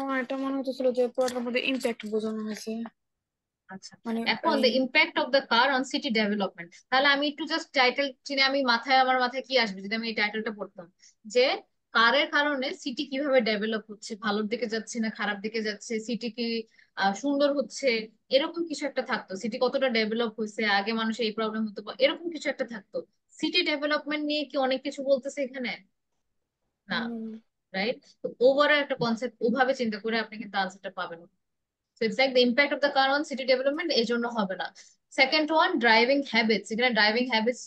আমার এটা মনে হচ্ছিল যে পুরোটার মধ্যে ইম্প্যাক্ট বোঝানো হয়েছে, আচ্ছা, মানে এখন এই the impact of the car on city development. তাহলে আমি একটু জাস্ট টাইটেল চিনে, আমি মাথায়, আমার মাথায় কি আসবে যদি আমি এই টাইটেলটা পড়তাম, যে কারের কারণে সিটি কিভাবে ডেভেলপ হচ্ছে, ভালোর দিকে যাচ্ছে না খারাপ দিকে যাচ্ছে, সিটি কি সুন্দর হচ্ছে, এরকম কিছু একটা থাকতো। সিটি কতটা ডেভেলপ হয়েছে, আগে মানুষের এই প্রবলেম হতো, বা এরকম কিছু একটা থাকতো। সিটি ডেভেলপমেন্ট নিয়ে কি অনেক কিছু বলতেছে এখানে? না, রাইট? তো ওভারঅল একটা কনসেপ্ট ওভাবে চিন্তা করে আপনি কিন্তু আনসারটা পাবেন। So it's like the impact of the car on city development, এই জন্য হবে না। সেকেন্ড ওয়ান, ড্রাইভিং হ্যাবিটস, এখানে ড্রাইভিং হ্যাবিটস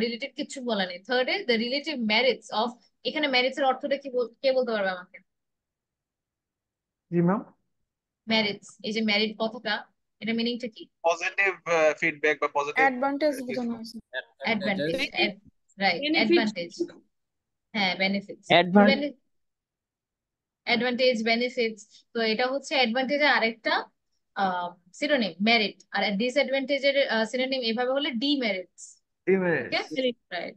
রিলেটেড কিছু বলা নেই। Third A the relative merits of, এখানে মেরিটস এর অর্থটা কি কে বলতে পারবে আমাকে? জি ম্যাম। মেরিটস, এই যে মেরিট কথাটা, এটা মিনিংটা কি? পজিটিভ ফিডব্যাক বা পজিটিভ অ্যাডভান্টেজ বোঝানো হয়েছে। Advantage, right, benefit. অ্যাডভান্টেজ। হ্যাঁ, বেনিফিটস। Advance advantage, benefits. তো এটা হচ্ছে অ্যাডভান্টেজের আরেকটা সিনোনিম মেরিট, আর ডিসঅ্যাডভান্টেজের সিনোনিম এভাবে হলে demerits. Okay, image right.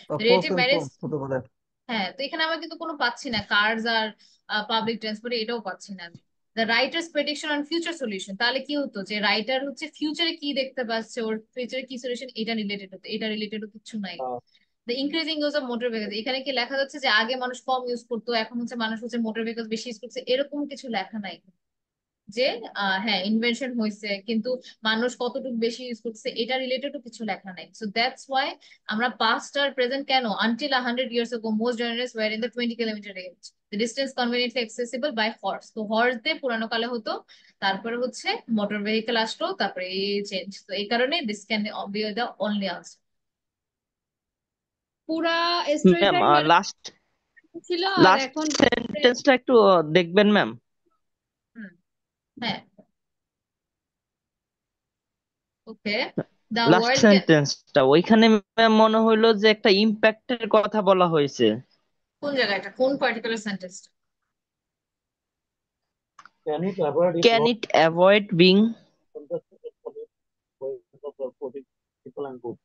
Pros relative and merits. Cons হতে পারে। হ্যাঁ, তো এখানে আমরা কিন্তু কোনো পাচ্ছি না, কার্স আর পাবলিক ট্রান্সপোর্ট, এটাও পাচ্ছি না আমি। The writer's prediction on future solution, তাহলে কি হতো যে রাইটার হচ্ছে ফিউচারে কি দেখতে পাচ্ছে, ওর ফিউচারে কি সলিউশন, এটা রিলেটেড হতো, এটা রিলেটেড কিছু নাই। The increasing use of motor vehicles, এখানে কি লেখা যাচ্ছে যে আগে মানুষ কম ইউজ করতো, এখন হচ্ছে মানুষ হচ্ছে মোটর ভেহিকলস বেশি ইউজ করছে, এরকম কিছু লেখা নাই। যে হ্যাঁ ইনভেনশন হয়েছে, কিন্তু মানুষ কতটুকু বেশি ইউজ করছে এটা রিলেটেডও কিছু লেখা নাই। সো দ্যাটস ওয়াই আমরা পাস্ট আর প্রেজেন্ট কেন, until 100 years ago most journeys were in the 20 kilometer range, the distance conveniently accessible by horse, তো হর্স দিয়ে পুরানো কালে হতো, তারপরে হচ্ছে মোটর ভেহিকেল আসলো, তারপরে এই চেঞ্জ, তো এই কারণে this can be the only answer. পুরা ম্যাম স্টোরিটাই মানে লাস্ট ছিল, আর লাস্ট এখন সেন্টেন্সটা একটু দেখবেন ম্যাম। হুম, হ্যাঁ, ওকে। দ্য লাস্ট ওয়ার্ল্ড, সেন্টেন্সটা ওইখানে ম্যাম মনে হইলো যে একটা ইম্প্যাক্টের কথা বলা হয়েছে। কোন জায়গাটা, কোন particular sentence? Can it avoid it can loss it avoid being congested for people and goods?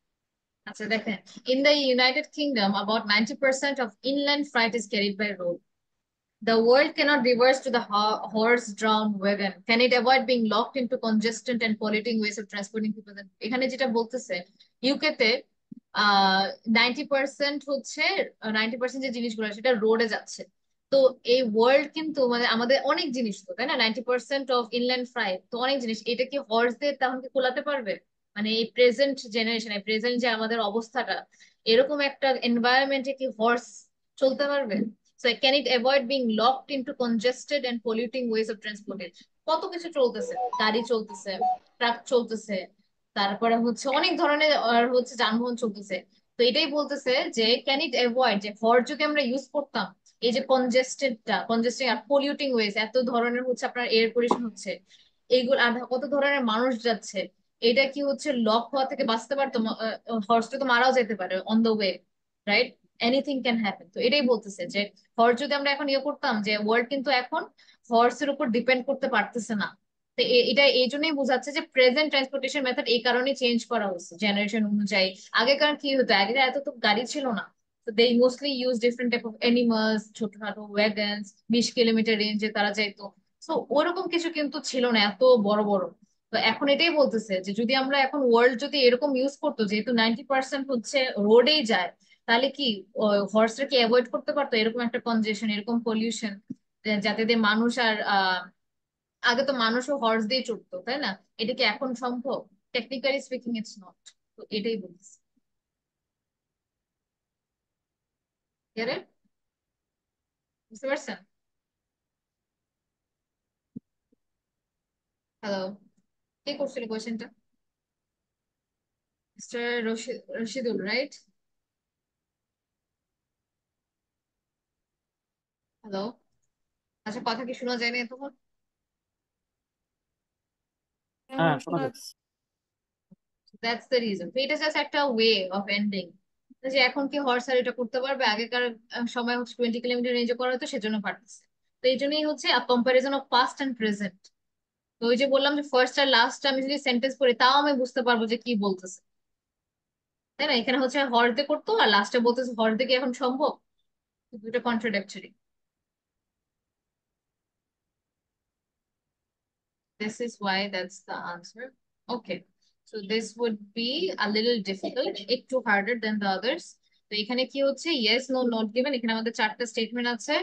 আচ্ছা, দেখেন, in the United Kingdom about 90% of inland freight is carried by road. The world cannot reverse to the horse-drawn wagon. Can it avoid being locked into congested and polluting ways of transporting people? এখানে যেটা বলতেছে, UK তে 90% হচ্ছে, 90% যে জিনিসগুলো সেটা রোডে যাচ্ছে। তো এই ওয়ার্ল্ড কিন্তু মানে আমাদের অনেক জিনিস, তো তাই না, 90% অফ ইনল্যান্ড ফ্রাইট, তো অনেক জিনিস, এটা কি হর্স দিয়ে তখন কি কোলাতে পারবে? মানে এই প্রেজেন্ট জেনারেশনে, প্রেজেন্ট যে আমাদের অবস্থাটা, এরকম একটা এনভায়রনমেন্টে কি হর্স চলতে পারবে? So can it avoid being locked into congested and polluting ways of transport? কত কিছু চলতেছে, গাড়ি চলতেছে, ট্রাক চলতেছে, তারপরে হচ্ছে অনেক ধরনের হচ্ছে যানবাহন চলতেছে। তো এটাই বলতেছে যে ক্যান ইট অ্যাভয়েড, যে হর যদি আমরা ইউজ করতাম, এই যে কনজেস্টেড আর পলিউটিং ওয়েজ, এত ধরনের হচ্ছে আপনার এয়ার পলিউশন হচ্ছে, এইগুলো আর কত ধরনের মানুষ যাচ্ছে, এটা কি হচ্ছে লক হওয়া থেকে বাঁচতে পারতো? হর্সটা তো মারাও যেতে পারে on the way, right? Anything can happen. তো এটাই বলতেছে যে হর্স যদি আমরা এখন ইয়ে করতাম, যে ওয়ার্ল্ড কিন্তু এখন হর্সের উপর ডিপেন্ড করতে পারতেছে না। তো এটা এই জন্যই বোঝাচ্ছে যে প্রেজেন্ট ট্রান্সপোর্টেশন মেথড এই কারণে চেঞ্জ করা হচ্ছে জেনারেশন অনুযায়ী। আগেকার কি হতো, আগে এত তো গাড়ি ছিল না। তো they mostly use different type of animals, ছোটখাটো ওয়াগনস, 20 কিলোমিটার রেঞ্জে তারা যাইতো। তো ওরকম কিছু কিন্তু ছিল না এত বড় বড়। তো এখন এটাই বলতেছে যে যদি আমরা এখন ওয়ার্ল্ড যদি এরকম ইউজ করতো, যেহেতু 90% হচ্ছে রোডেই যায়, তাহলে কি হর্সরা কি অ্যাভয়েড করতে পারতো এরকম একটা কনজেশন, এরকম পলিউশন, যাতে দিয়ে মানুষ আর আগে তো মানুষও হর্স দিয়ে চড়তো, তাই না? এটা কি এখন সম্ভব? Technically speaking it's not. তো এটাই বলতেছে। Get it? বুঝতে পারছেন? হ্যালো, কে করছিল কোয়েশ্চেনটা? Mister Rashidul, right? হ্যালো, আচ্ছা কথা কি শোনা যায় না তখন? হ্যাঁ, শোনা শোনা যাচ্ছে। That's the reason. তো এটা জাস্ট একটা ওয়ে অফ এন্ডিং, যে এখন কি হর্স আর এটা করতে পারবে? আগেকার সময় হচ্ছে 20 কিলোমিটার রেঞ্জে করা হতো, সেজন্য পারতেছে। তো এই জন্যই হচ্ছে a comparison of past and present. তো ওই যে বললাম যে ফার্স্ট আর লাস্ট আমি যদি সেন্টেন্স পড়ি তাও আমি বুঝতে পারবো যে কি বলতেছে, তাই না? এখানে হচ্ছে হর্স দিয়ে করতো আর লাস্টে বলতেছে হর্স দিয়ে কি এখন সম্ভব? দুটো contradictory. This is why that's the answer. Okay. So this would be a little difficult, একটু harder than the others. তো এখানে কি হচ্ছে yes no not given, এখানে আমাদের চারটা স্টেটমেন্ট আছে।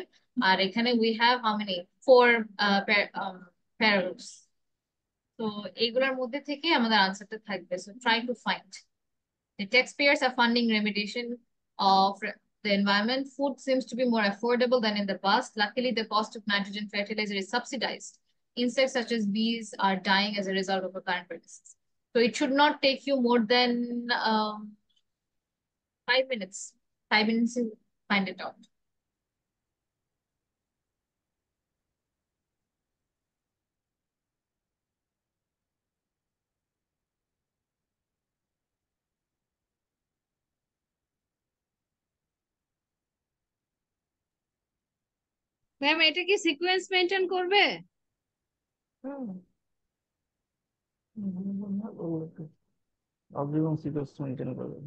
আর এখানে we have how many? Four paragraphs. তো এইগুলোর মধ্যে থেকে আমাদের আনসারটা থাকবে, so try to find. The taxpayers are funding remediation of the environment. Food seems to be more affordable than in the past. Luckily, the cost of nitrogen fertilizer is subsidized. Insects such as bees are dying as a result of our current practices. So it should not take you more than 5 minutes. 5 minutes to find it out. Ma'am এটা কি sequence maintain করবে? Oblivious sequence maintain করবে।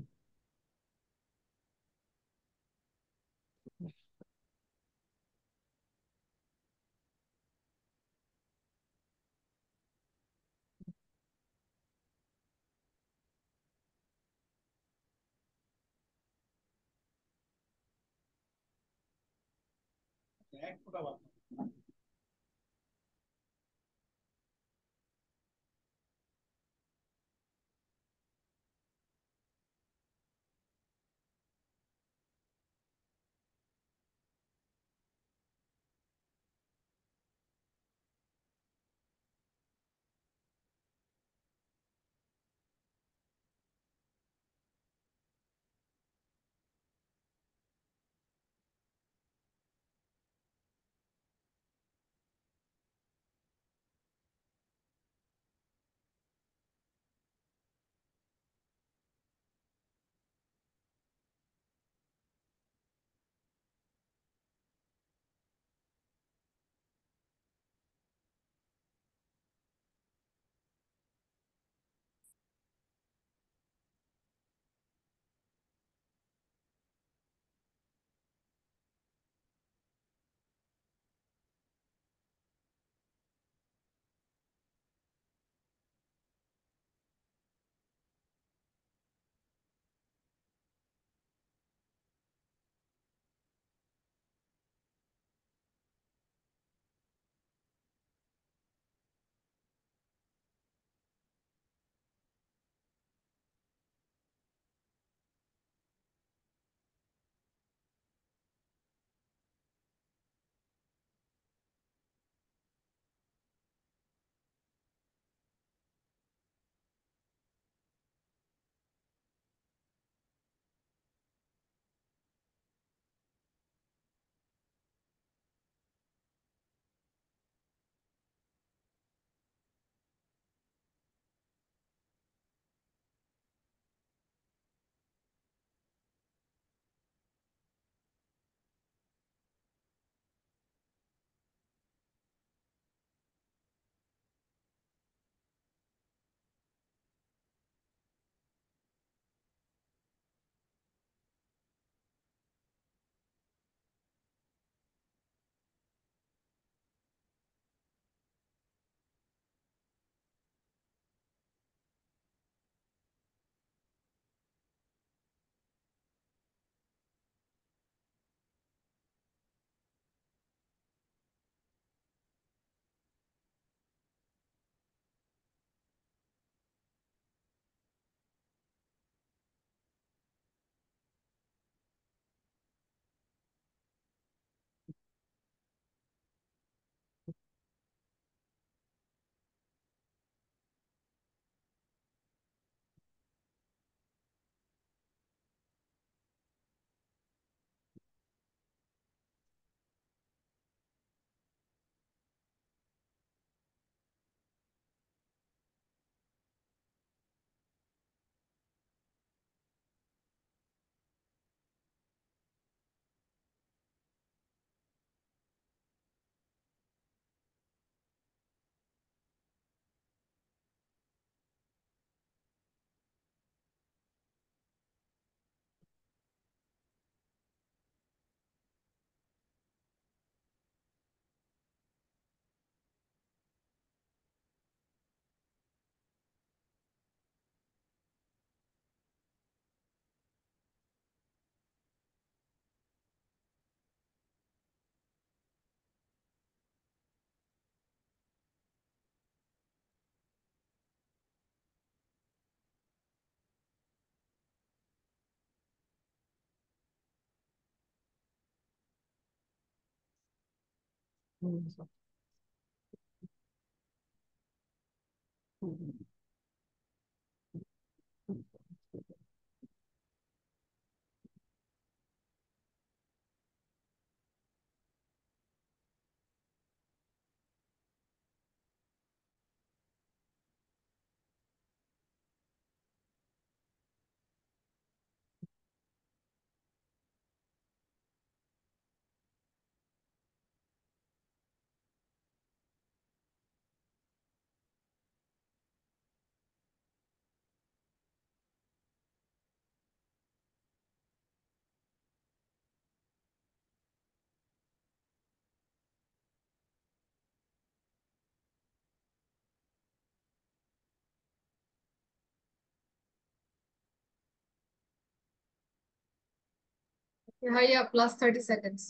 Hurry up, plus 30 seconds.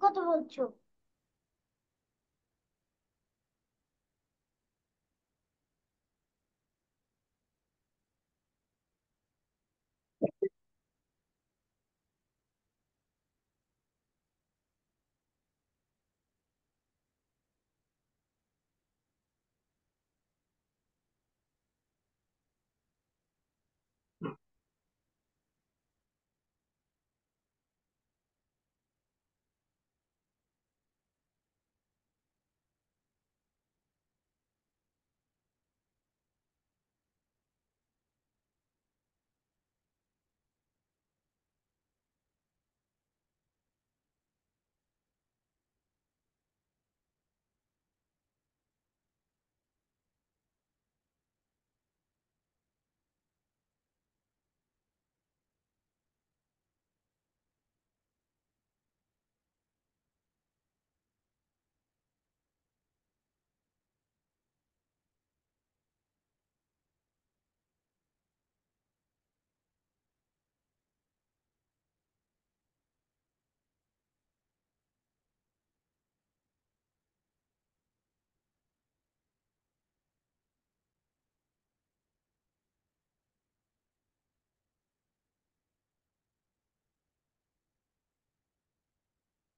কত বলছো?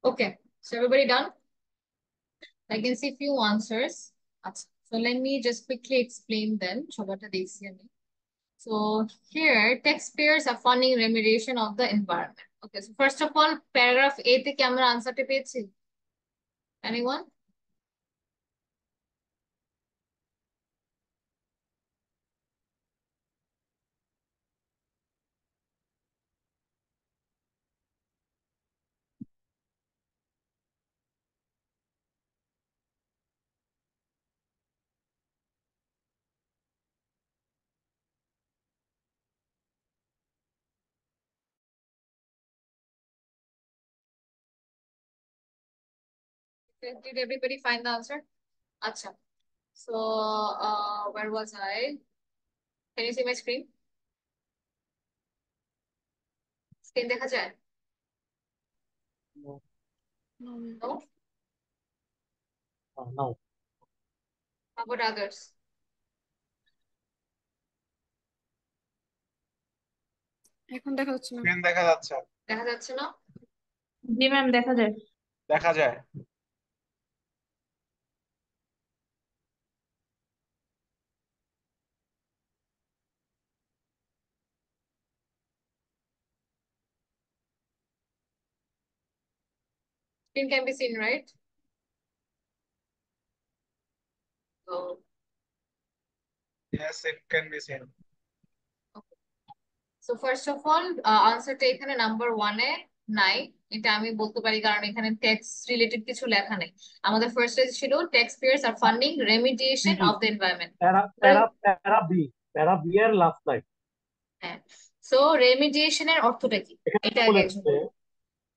Okay, so everybody done? I can see few answers. আচ্ছা, so let me just quickly explain them. সবারটা দেখছি আমি. So here, taxpayers are funding remediation of the environment. Okay, so first of all, paragraph A তে কি আমরা আনসারটা পেয়েছি? Anyone? Did everybody find the answer? আচ্ছা, so where was I? Can you see my screen? Screen দেখা যায়? No, No? no. How about others? এখন দেখা যাচ্ছে না। স্ক্রিন দেখা যাচ্ছে? দেখা যাচ্ছে না? জি ম্যাম, দেখা যায়। দেখা যায়। Screen can be seen, right? So, Yes, it can be seen. okay. So first of all, আনসারটা এখানে নাম্বার ওয়ানে নাই, এটা আমি বলতে পারি কারণ এখানে ট্যাক্স রিলেটেড কিছু লেখা নেই। আমাদের ফার্স্ট ছিল ট্যাক্স পেয়ার্স আর funding remediation of the environment. Para B এর লাস্ট লাইন হ্যাঁ, সো রেমিডিয়েশনের অর্থটা কি এখানে এটা আগে একজন বলেছে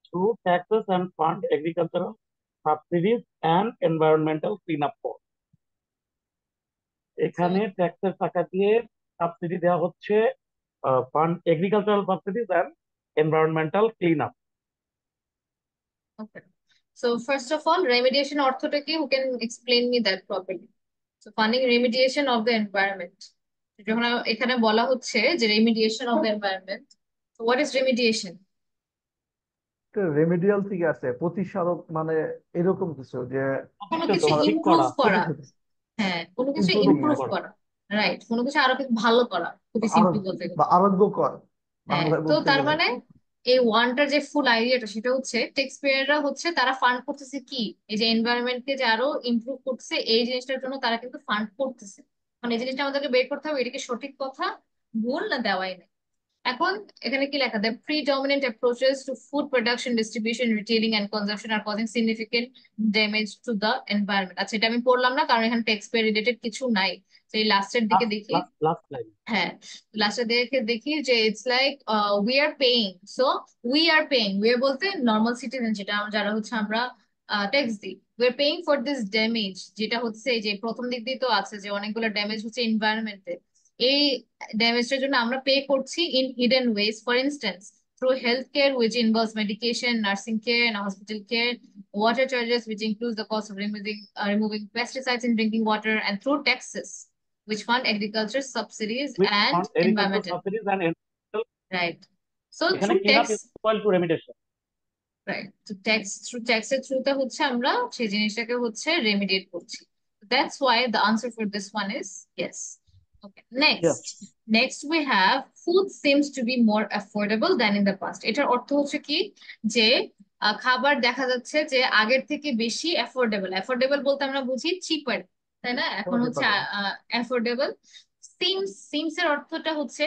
through taxes and fund agricultural subsidies and environmental clean up for. এখানে ট্যাক্সের টাকা দিয়ে সাবসিডি দেওয়া হচ্ছে fund agricultural subsidies and environmental clean up. Okay. So first of all, remediation অর্থটা কি? Who can explain me that properly? So funding remediation of the environment. যখন এখানে বলা হচ্ছে যে remediation of the environment. So what is remediation? Remedial থেকে আসছে, প্রতিসারক মানে এরকম কিছু যে কোনো একটু কিছু ঠিক ইমপ্রুভ করা, করা, হ্যাঁ কোনো কিছু ইমপ্রুভিং ঠিক ইমপ্রুভ করা। করা, রাইট, কোনো কিছু আরো কিছু ভালো করা, খুবই আরো সিম্পলি বলতে গেলে। বা আরোগ্যকর হ্যাঁ, বাংলায় তো বলতে তার গেলে। মানে এই ওয়ানটার যে ফুল আইডিয়াটা সেটা হচ্ছে টেক্সপেয়াররা হচ্ছে তারা ফান্ড করতেছে কি, এই যে এনভায়রনমেন্টকে যে আরো ইমপ্রুভ করতেছে এই জিনিসটার জন্য তারা কিন্তু ফান্ড করতেছে। মানে এই জিনিসটা আমাদেরকে বের করতে হবে, এটা কি সঠিক কথা, ভুল না দেওয়াই নেই। এখন এখানে কি লেখা, the predominant approaches to food production, distribution, retailing and consumption are causing significant damage to the environment। আচ্ছা, এটা আমি পড়লাম না কারণ এখানে টেক্সপেয়ার রিলেটেড কিছু নাই। তো এই লাস্টের দিকে লাস্ট দেখি, লাস্ট লাস্ট লাইন। হ্যাঁ লাস্টে দেখে দেখি যে it's like we are paying, so we are paying, we are বলতে নর্মাল সিটিজেন যেটা যারা হচ্ছে আমরা ট্যাক্স দিই, we are paying for this damage, যেটা হচ্ছে এই যে প্রথম দিক দিয়ে তো আছে যে অনেকগুলো ড্যামেজ হচ্ছে এনভায়রনমেন্টে, এই ড্যামেজটার জন্য আমরা পে করছি in hidden ways, for instance through healthcare which involves medication, nursing care and hospital care, water charges which includes the cost of removing pesticides in drinking water, and through taxes which fund agriculture subsidies with and on agriculture environmental, subsidies and right? So এখানে through clean tax, up equal to remediation. right, তো tax through ট্যাক্সের থ্রুতে হচ্ছে আমরা সেই জিনিসটাকে হচ্ছে রেমিডিয়েট করছি। That's why the answer for this one is yes. Okay, Yes. next we have food seems to be more affordable than in the past। এটার অর্থ হচ্ছে কি যে খাবার দেখা যাচ্ছে যে আগের থেকে বেশি অ্যাফোর্ডেবল, অ্যাফোর্ডেবল বলতে আমরা বুঝি চিপার, তাই না? এখন হতে হচ্ছে পারে। অ্যাফোর্ডেবল। সিমস এর অর্থটা হচ্ছে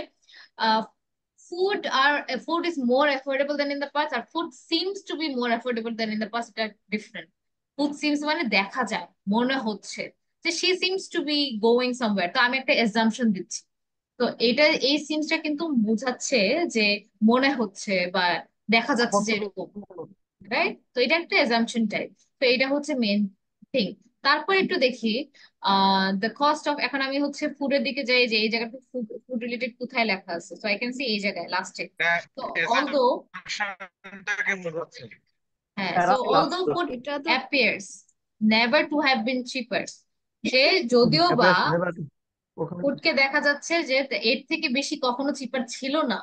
food is more affordable than in the past, আর food seems to be more affordable than in the past, এটা ডিফারেন্ট। ফুড সিমস মানে দেখা যায়, মনে হচ্ছে যে she seems to be going somewhere, তো আমি একটা এক্সাম্পশন দিচ্ছি। তো এটা এই সিমসটা কিন্তু বোঝাচ্ছে যে মনে হচ্ছে বা দেখা যাচ্ছে যে এরকম, রাইট? তো এটা একটা অ্যাজাম্পশন টাইপ, তো এটা হচ্ছে মেন থিং। তারপর একটু দেখি দ্য কস্ট অফ, এখন আমি হচ্ছে ফুডের দিকে যাই যে এই জায়গাটা ফুড রিলেটেড কোথায় লেখা আছে, সো আই ক্যান সি এই জায়গায় লাস্টে। তো অলদো, এসাম্পশনটাকে বোঝাচ্ছে। হ্যাঁ, সো অলদো ফুড এটা তো appears never to have been cheaper, যে যদিও বা ওখানে ফুডকে দেখা যাচ্ছে যে এর থেকে বেশি কখনো চিপার ছিল না,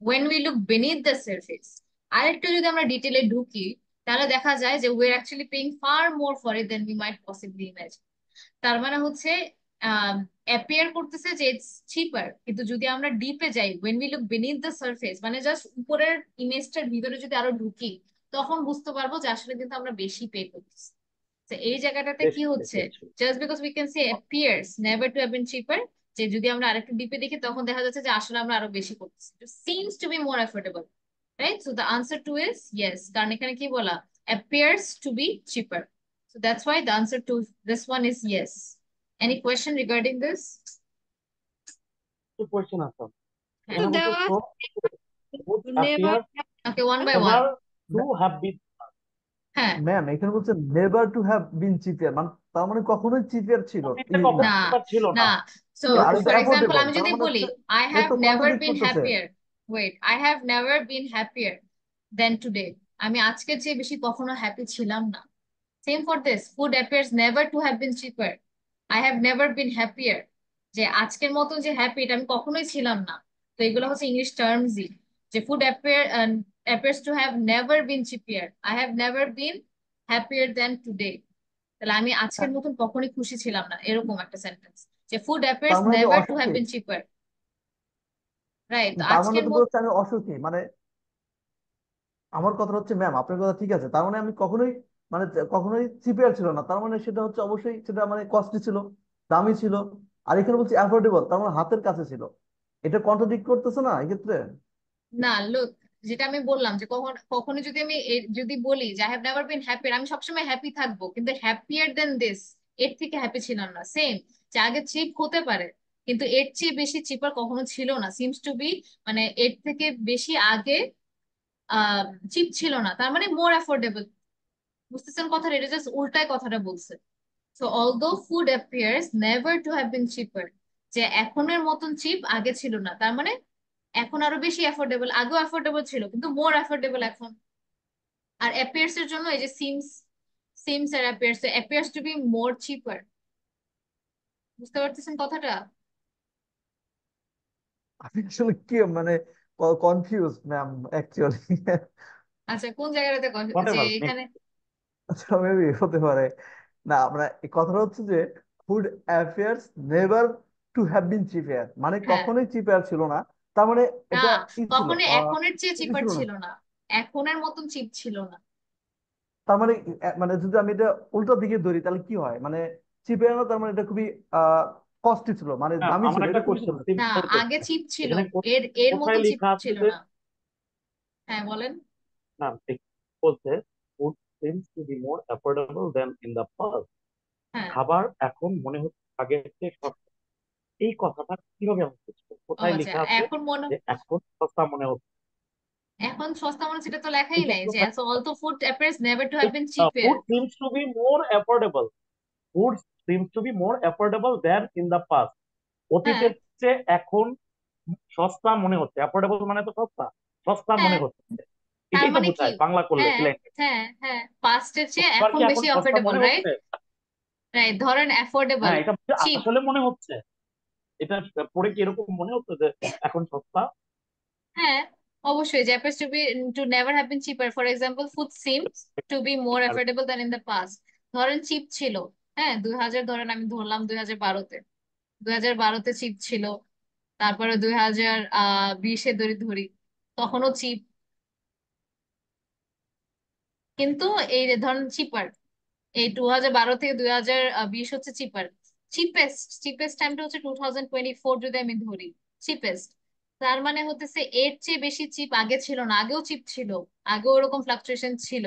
when we look beneath the surface, আরেকটু যদি আমরা ডিটেলে ঢুকি তাহলে দেখা যায় যে we're actually paying far more for it than we might possibly imagine। তার মানে হচ্ছে অ্যাপিয়ার করতেছে যে ইটস চিপার, কিন্তু যদি আমরা ডিপে যাই when we look beneath the surface, মানে জাস্ট উপরের ইমেজটার ভিতরে যদি আরো ঢুকি তখন বুঝতে পারবো যে আসলে কিন্তু আমরা বেশি পে করতেছি। তো এই জায়গাটাতে কি হচ্ছে, just because we can say appears never to have been cheaper, যে যদি আমরা আরেকটু ডিপে দেখি তখন দেখা যাচ্ছে যে আসলে আমরা আরো বেশি করতেছি, seems to be more affordable, right? So the answer to is yes, কারণ এখানে কি বলা, appears to be cheaper, so that's why the answer to this one is yes. Any question regarding this? তো কোশ্চেন আছে হ্যাঁ, তো এখানে বলছে দেওয়া so would never appear okay, one by one. ever to have been। হ্যাঁ, ma'am এখানে বলছে নেভার টু হ্যাভ বিন চিপিয়ার, মানে তার মানে কখনোই চিপিয়ার ছিল এটা এই কখনো না, না চিপার ছিল না, না। so আর এটা for example অ্যাফোর্ডেবল, আমি তার যদি মানে বলি হচ্ছে I এ have তো never কন্ট্রাডিক্ট been করতেছে। happier, wait, I have never been happier than today, আমি আজকের চেয়ে বেশি কখনো হ্যাপি ছিলাম না। Same for this, food appears never to have been cheaper, I have never been happier, যে আজকের মতো যে হ্যাপি এটা আমি কখনোই ছিলাম না। তো এগুলো হচ্ছে ইংলিশ টার্মসই, যে food appears to have never been cheaper, I have never been happier than today, তাহলে আমি আজকের মতন কখনোই খুশি ছিলাম না, এরকম একটা সেন্টেন্স, যে ফুড তার appears মানে আমি never to have অসুখী, been cheaper, রাইট? তো তার মানে আজকের তো মত বলছে আমি অসুখী, মানে আমার কথা হচ্ছে ম্যাম আপনার কথা ঠিক আছে, তার মানে আমি কখনোই মানে কখনোই চিপিয়ার ছিল না, তার মানে সেটা হচ্ছে অবশ্যই সেটা মানে কস্টলি ছিল, দামি ছিল। আর এখানে বলছি অ্যাফোর্ডেবল, তার মানে হাতের কাছে ছিল। এটা কন্ট্রাডিক্ট করতেছে না এক্ষেত্রে? না, লুক, যেটা আমি বললাম যে কখনো যদি আমি যদি বলি যে I have never been happier, আমি সবসময় হ্যাপি থাকবো, কিন্তু হ্যাপিয়ার দেন দিস, এর থেকে হ্যাপি ছিলাম না। সেম, যে আগে চিপ হতে পারে কিন্তু এর চেয়ে বেশি চিপার কখনো ছিল না, সিমস টু বি, মানে এর থেকে বেশি আগে চিপ ছিল না, তার মানে মোর অ্যাফোর্ডেবল। বুঝতেছেন কথাটা? এটা জাস্ট উল্টায় কথাটা বলছে। So although food appears never to have been cheaper, যে এখনের মতন চিপ আগে ছিল না, তার মানে এখন আরো বেশি অ্যাফোর্ডেবল, আগেও অ্যাফোর্ডেবল ছিল কিন্তু মোর অ্যাফোর্ডেবল এখন। আর অ্যাপিয়ার্স এর জন্য এই যে সিমস আর appears to be more cheaper. বুঝতে পারতেছেন কথাটা? আমি আসলে কি মানে কনফিউজ ম্যাম অ্যাকচুয়ালি। আচ্ছা, কোন জায়গাটাতে হোয়াট যে এভার এখানে আচ্ছা মেবি হতে পারে। না, আমরা এই কথাটা হচ্ছে যে food appears never to have been cheaper, মানে হ্যাঁ, কখনোই চিপার ছিল না। তার মানে না, এটা ই ছিল, কখনো এখনের চেয়ে এটা চিপার ছিল না। ছিল না, এখনের মতন চিপ ছিল না। তার মানে মানে যদি আমি এটা উল্টো দিকে ধরি তাহলে কি হয়, মানে চিপার না, তার মানে এটা খুবই কস্টলি ছিল, মানে হ্যাঁ, দামি আমার ছিল, একটা এটা কোশ্চেন কোশ্চেন না। না, সিম্পল আগে কোশ্চেন। চিপ ছিল, এখানে এর মতো কোথায় চিপ লেখা আছে ছিল যে না। হ্যাঁ, বলেন। না ঠিক বলছে food seems to be more affordable than in the past. হ্যাঁ। খাবার এখন মনে হচ্ছে আগের চেয়ে সস্তা। এই কথাটা কিভাবে আমি বুঝবো? ও কোথায় আচ্ছা, লেখা আছে এখন মনে, যে এখন সস্তা মনে হচ্ছে? এখন সস্তা মনে সেটা তো লেখাই এইটা নাই যে কোথায়? Also food appears never to have been cheaper. Food seems to be more affordable, food seems to be more affordable than in the past. হ্যাঁ, অতীতের চেয়ে এখন সস্তা মনে হচ্ছে। অ্যাফোর্ডেবল মানে তো সস্তা, সস্তা মনে হ্যাঁ, হচ্ছে। তার এটাই তো মানে কি? বোঝায় বাংলা করলে হ্যাঁ, প্লেন। হ্যাঁ, হ্যাঁ, পাস্টের চেয়ে এবার এখন কি এখন বেশি সস্তা অফোর্ডেবল, মনে রাইট? হচ্ছে? রাইট, ধরেন অ্যাফোর্ডেবল, হ্যাঁ, এটা চিপ। আসলে মনে হচ্ছে, এটা পড়ে কি এরকম মনে হচ্ছে যে এখন সস্তা? হ্যাঁ, অবশ্যই যে appears to be to never have been cheaper. For example, food seems to be more আর affordable than in the past. ধরেন চিপ ছিল, হ্যাঁ, 2000, ধরেন আমি ধরলাম 2012-তে, 2012-তে চিপ ছিল, তারপরে 2020-এ ধরি ধরি, তখনও চিপ। কিন্তু এই যে ধরেন চিপার, এই 2012 থেকে 2020 হচ্ছে চিপার। চিপেস্ট টাইমটা হচ্ছে 2024 যদি আমি ধরি, চিপেস্ট। তার মানে হতেছে এর চেয়ে বেশি চিপ আগে ছিল না, আগেও চিপ ছিল, আগেও ওরকম ফ্লাকচুয়েশন ছিল,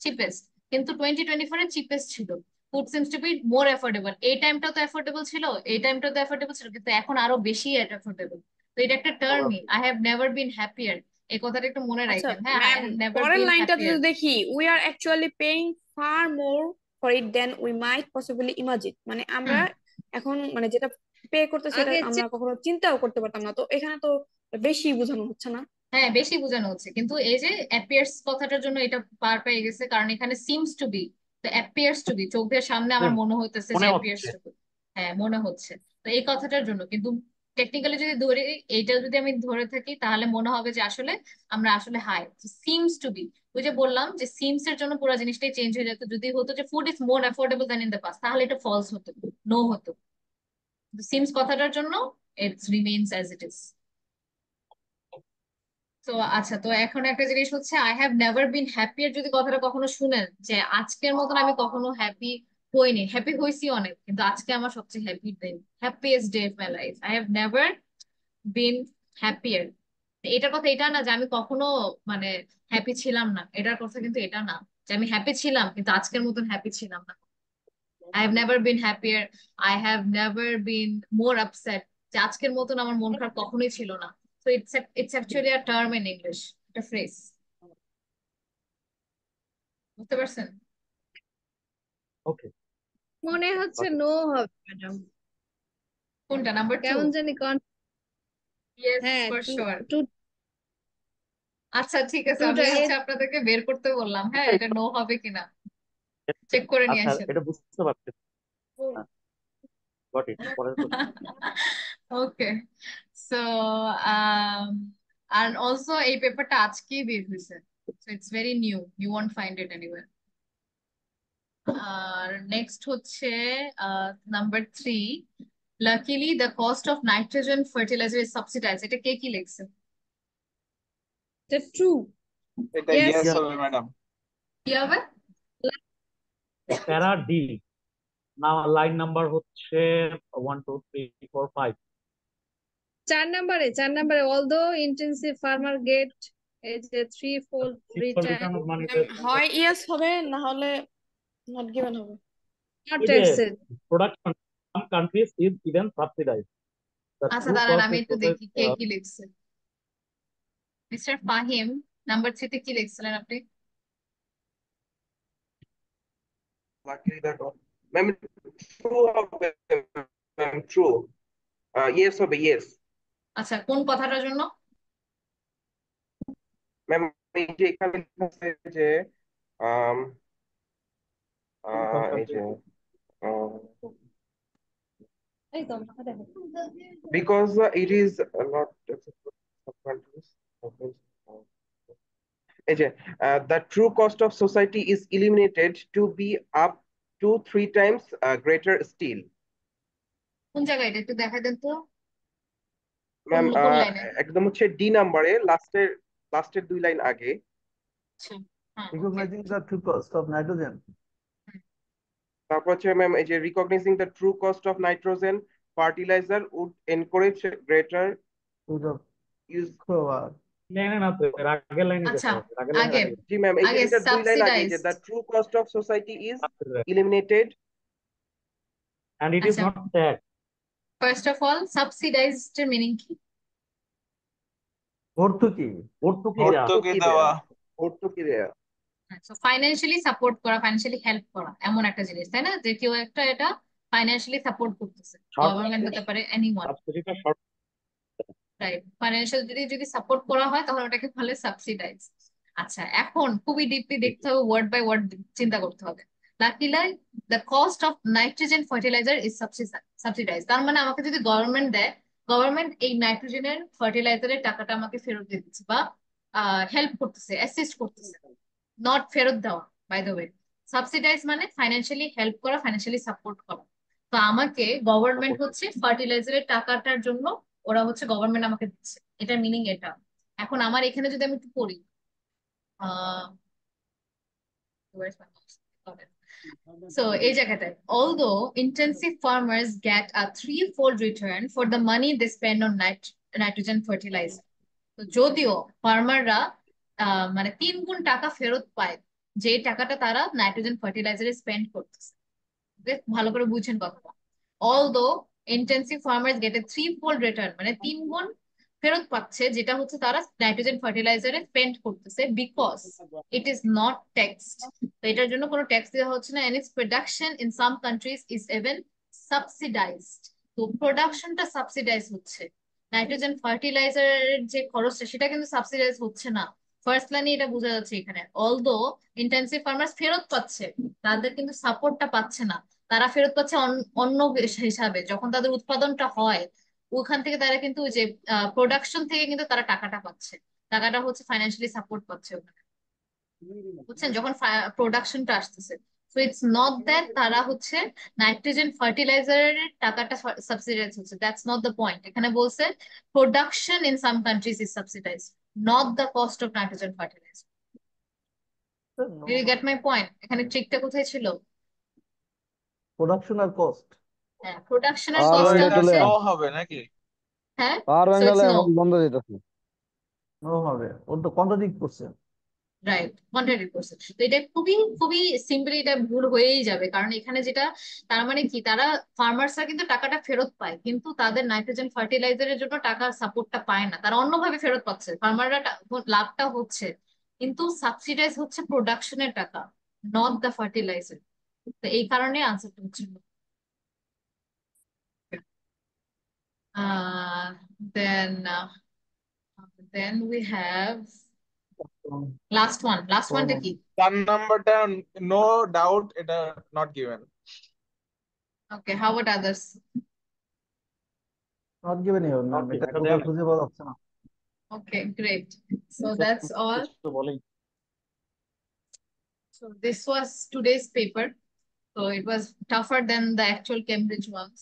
চিপেস্ট। কিন্তু 2024-এ চিপেস্ট ছিল। Food seems to be more affordable, এই টাইমটা তো অ্যাফোর্ডেবল ছিল, এই টাইমটা তো অ্যাফোর্ডেবল ছিল, কিন্তু এখন আরো বেশি অ্যাফোর্ডেবল। তো এটা একটা টার্মই, I have never been happier. এই কথাটা একটু মনে আচ্ছা রাখেন, হ্যাঁ, আই ম্যাম, হ্যাভ নেভার পরের বিন লাইনটাতে হ্যাপিয়ার। যদি দেখি, we are actually paying far more for it than we might possibly imagine, মানে আমরা হুম। এখন মানে যেটা পে করতেছি সেটা আগে আমরা কখনো চিন্তাও করতে পারতাম না, তো এখানে তো বেশি বোঝানো হচ্ছে না? হ্যাঁ, বেশি বোঝানো হচ্ছে, কিন্তু এই যে অ্যাপিয়ার্স কথাটার জন্য এটা পার পেয়ে গেছে, কারণ এখানে সিমস টু বি, তো অ্যাপিয়ার্স টু বি, চোখের সামনে আমার মনে হইতেছে যে মনে অ্যাপিয়ার্স হচ্ছে। To be. হ্যাঁ, মনে হচ্ছে। তো এই কথাটার জন্য কিন্তু টেকনিক্যালি যদি ধরে, এইটা যদি আমি ধরে থাকি, তাহলে মনে হবে যে আসলে আমরা আসলে হাই সিমস টু বি। ওই যে বললাম যে সিমস এর জন্য পুরো জিনিসটাই চেঞ্জ হয়ে যেত, যদি হতো যে food is more affordable than in the past, তাহলে এটা ফলস হতো, নো হতো। সিমস কথাটার জন্য it's remains as it is. তো আচ্ছা, তো এখন একটা জিনিস হচ্ছে I have never been happier, যদি কথাটা কখনো শুনেন যে আজকের মতন আমি কখনো হ্যাপি হইনি, হ্যাপি হয়েছি অনেক, কিন্তু আজকে আমার সবচেয়ে হ্যাপি দিন, happiest day of my life, I have never been happier. এটার কথা এটা না যে আমি কখনো মানে হ্যাপি ছিলাম না, এটার কথা কিন্তু এটা না যে আমি হ্যাপি ছিলাম কিন্তু আজকের মতন হ্যাপি ছিলাম না। I have never been happier, I have never bin more upset, যে আজকের মতন আমার মন খারাপ কখনোই ছিল না। তো it's actually a term in English, একটা ফ্রেজ। বুঝতে পারছেন? ওকে, মনে হচ্ছে নো হবে ম্যাডাম, কোনটা, নাম্বার টু? কেমন জানি ইয়েস, হ্যাঁ, ফর টু শিওর। টু আচ্ছা, ঠিক আছে, আমি টুটা হচ্ছে আপনাদেরকে বের করতে বললাম, হ্যাঁ, এটা নো হবে কিনা চেক করে নিয়ে আচ্ছা আসেন। এটা বুঝতে পারছি। গট ইট, পরের কোশ্চেন। ওকে, সো আর অলসো এই পেপারটা আজকেই বের হয়েছে, so it's very new, you won't find it anywhere. আর নেক্সট হচ্ছে number three, luckily the cost of nitrogen fertiliser is subsidise, এটা কে কি লিখছে? ট্রু। এটা ইয়েস। ইয়েস হবে ম্যাডাম। কি হবে? প্যারা ডি, না লাইন নাম্বার হচ্ছে 1 2 3 4 5। 4 নম্বরে অলদো ইন্টেন্সিভ ফার্মার গেট এই যে থ্রি ফোল্ড রিটার্ন মানে হয় ইয়েস হবে, না হলে নট গিভেন হবে। নট এই যে taxed. Production some countries is even subsidised, the আচ্ছা, ট্রু দাঁড়ান কস্ট আমি ইজ একটু প্রসেস। দেখি কে কি লিখছে। মিস্টার ফাহিম, নাম্বার থ্রিতে কি লিখছিলেন আপনি? Luckily that one. Ma'am, true হবে, ma'am, true. Yes হবে, yes. আচ্ছা, কোন কথাটার জন্য? ম্যাম, এই যে এখানে লেখা আছে যে আম, এই যে এই তো মাথা দেখো। because it is not countries. এই যে the true cost of society is eliminated to be up to 3 times greater still. কোন জায়গায় এটা একটু দেখা দেন তো, ম্যাম কোন লাইনে? একদম হচ্ছে ডি নাম্বারে লাস্টের 2 লাইন আগে। আচ্ছা, হ্যাঁ, ওকে। Recognizing the true cost of nitrogen. তারপর হচ্ছে ম্যাম এই যে recognising the true cost of nitrogen fertiliser would encourage greater Would have use. লাইনে না তো, এর আগের লাইনে আচ্ছা, যেতে হবে, আগের লাইনের আগে আগে জি ম্যাম এই যে আগে এটা 2 লাইন আগে যে subsidised. The true cost of society is eliminated and it is আচ্ছা, not tax. First of all subsidised এর মিনিং কি? ভর্তুকি। ভর্তুকি দেওয়া। ভর্তুকি দেওয়া। ভর্তুকি দেওয়া। ফাইন্যান্সিয়ালি সাপোর্ট করা, ফাইন্যান্সিয়ালি হেল্প করা, এমন একটা জিনিস, তাই না? যে কেউ একটা এটা ফাইন্যান্সিয়ালি সাপোর্ট করতেছে, গভর্নমেন্ট হতে পারে, এনিওয়ান, সাবসিডিটা শর্ট। রাইট? ফাইন্যান্সিয়াল যদি সাপোর্ট করা হয় তাহলে ওটাকে বলে সাবসিডাইজ। আচ্ছা, এখন খুবই ডিপলি দেখতে হবে, ওয়ার্ড বাই ওয়ার্ড চিন্তা করতে হবে। Luckily the cost of nitrogen fertiliser is subsidise, তার মানে আমাকে যদি গভর্নমেন্ট দেয়, গভর্নমেন্ট এই নাইট্রোজেনের ফার্টিলাইজারের টাকাটা আমাকে ফেরত দিয়ে দিচ্ছে বা হেল্প করতেছে, অ্যাসিস্ট করতেছে, নট ফেরত দেওয়া। বাই দ্য ওয়ে, সাবসিডাইজ মানে ফাইন্যান্সিয়ালি হেল্প করা, ফাইন্যান্সিয়ালি সাপোর্ট করা। তো আমাকে গভর্নমেন্ট হচ্ছে ফার্টিলাইজারের টাকাটার জন্য, ওরা হচ্ছে গভর্নমেন্ট আমাকে দিচ্ছে, এটার মিনিং এটা। এখন আমার এখানে যদি আমি একটু পড়ি, আহ So, এই জায়গাটায়, although intensive farmers get a threefold return for the money they spend on nitrogen fertilizer. তো যদিও ফার্মাররা মানে 3 গুণ টাকা ফেরত পায় যে টাকাটা তারা নাইট্রোজেন ফার্টিলাইজারে স্পেন্ড করতেছে। বেশ ভালো করে বুঝেন কথাটা। Although intensive farmers get a threefold return, মানে 3 গুণ ফেরত পাচ্ছে যেটা হচ্ছে তারা নাইট্রোজেন ফার্টিলাইজারে স্পেন্ড করতেছে, because it is not taxed. তো এটার জন্য কোনো ট্যাক্স দেওয়া হচ্ছে না, and its production in some countries is even subsidized. তো প্রোডাকশনটা সাবসিডাইজ হচ্ছে, নাইট্রোজেন ফার্টিলাইজারের যে খরচটা সেটা কিন্তু সাবসিডাইজ হচ্ছে না। ফার্স্ট লাইনে এটা বোঝা যাচ্ছে এখানে, অলদো ইন্টেন্সিভ ফার্মার্স ফেরত পাচ্ছে, তাদের কিন্তু সাপোর্টটা পাচ্ছে না। তারা ফেরত পাচ্ছে অন্য হিসাবে, যখন তাদের উৎপাদনটা হয় ওখান থেকে তারা কিন্তু ওই যে প্রোডাকশন থেকে কিন্তু তারা টাকাটা পাচ্ছে, টাকাটা হচ্ছে ফাইন্যান্সিয়ালি সাপোর্ট পাচ্ছে ওখানে, বুঝছেন? যখন প্রোডাকশনটা আসতেছে, সো ইটস নট দ্যাট তারা হচ্ছে নাইট্রোজেন ফার্টিলাইজারের টাকাটা সাবসিডাইজ হচ্ছে, দ্যাটস নট দ্য পয়েন্ট। এখানে বলছে production in some countries is subsidise, not the cost of nitrogen fertiliser. Do you get my point? এখানে ট্রিকটা কোথায় ছিল? প্রোডাকশন আর কস্ট। হ্যাঁ, প্রোডাকশনের আর কস্টটা ব্যাঙ্গলে চলে হচ্ছে, নো হবে নাকি? হ্যাঁ, আর সো ব্যাঙ্গলে ইটস নো, এখন বন্ধ যেতেছে। নো হবে, ওর তো কন্ট্রাডিক্ট করছে। রাইট, 100%। তো এটা খুবই খুবই সিম্পলি এটা ভুল হয়েই যাবে, কারণ এখানে যেটা, তার মানে কি, তারা ফার্মার্সরা কিন্তু টাকাটা ফেরত পায় কিন্তু তাদের নাইট্রোজেন ফার্টিলাইজারের জন্য টাকার সাপোর্টটা পায় না, তারা অন্যভাবে ফেরত পাচ্ছে, ফার্মাররা লাভটা হচ্ছে, কিন্তু সাবসিডাইজ হচ্ছে প্রোডাকশনের টাকা, নট দ্য ফার্টিলাইজার। তো এই কারণে আনসারটা হচ্ছে no. Uh, then uh, then we have last one টা কি? 1 নাম্বারটা নো ডাউট এটা not given. Okay, how about others? Not given your ma'am, Okay, এটা এটা কোথাও দেয়া খুঁজে পাওয়া যাচ্ছে না। Okay, great. So that's all. কিছু বলেই। So this was today's paper. So it was tougher than the actual Cambridge ones.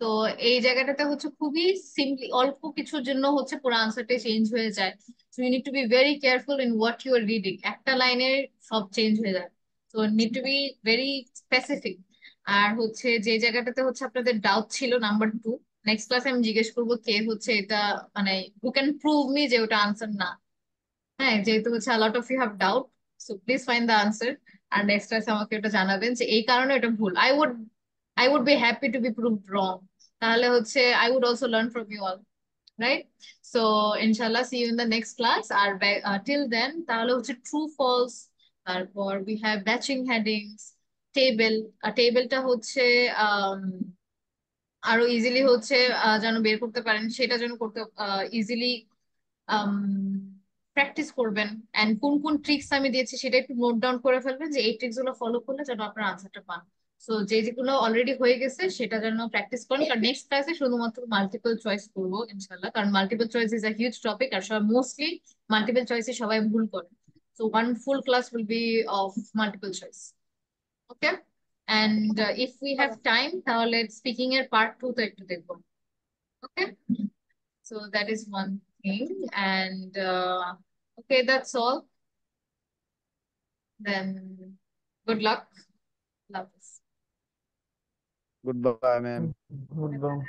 তো এই জায়গাটাতে হচ্ছে খুবই সিম্পলি, অল্প কিছুর জন্য হচ্ছে পুরো আনসারটা চেঞ্জ হয়ে যায়। So you need to be very careful in what you are reading, একটা লাইনে সব চেঞ্জ হয়ে যায়। So need to be very specific. আর হচ্ছে যে জায়গাটাতে হচ্ছে আপনাদের ডাউট ছিল, নাম্বার 2, নেক্সট ক্লাসে আমি জিজ্ঞেস করবো কে হচ্ছে এটা, মানে হু ক্যান প্রুভ মি যে ওটা আনসার না। হ্যাঁ, যেহেতু হচ্ছে a lot of you have doubt, so please find the answer আর নেক্সট ক্লাসে আমাকে ওটা জানাবেন যে এই কারণে এটা ভুল। I would be happy to be proved wrong, তাহলে হচ্ছে I would also learn from you all, right? So inshallah see you in the next class, R till then তাহলে হচ্ছে true false, তারপর we have batching headings, table, টেবিলটা হচ্ছে আরো easily হচ্ছে যেন বের করতে পারেন, সেটা যেন করতে ইজিলি প্র্যাকটিস করবেন। এন্ড কোন কোন ট্রিক্স আমি দিয়েছি সেটা একটু নোট ডাউন করে ফেলবেন, যে এই ট্রিক্স গুলো ফলো করলে যেন আপনার আনসারটা পান। সো যেগুলো অলরেডি হয়ে গেছে সেটা যেন প্র্যাকটিস করেন, কারণ নেক্সট ক্লাসে শুধুমাত্র মাল্টিপল চয়েস করবো ইনশাল্লাহ, কারণ multiple choice is a huge topic আর সব মোস্টলি মাল্টিপল চয়েসে সবাই ভুল করে। So one full class will be of multiple choice. Okay, and if we have time তাহলে স্পিকিং এর পার্ট 2 তো একটু দেখবো। Okay, so that is one thing, and okay, that's all. Then good luck, love. Goodbye, ma'am. Goodbye.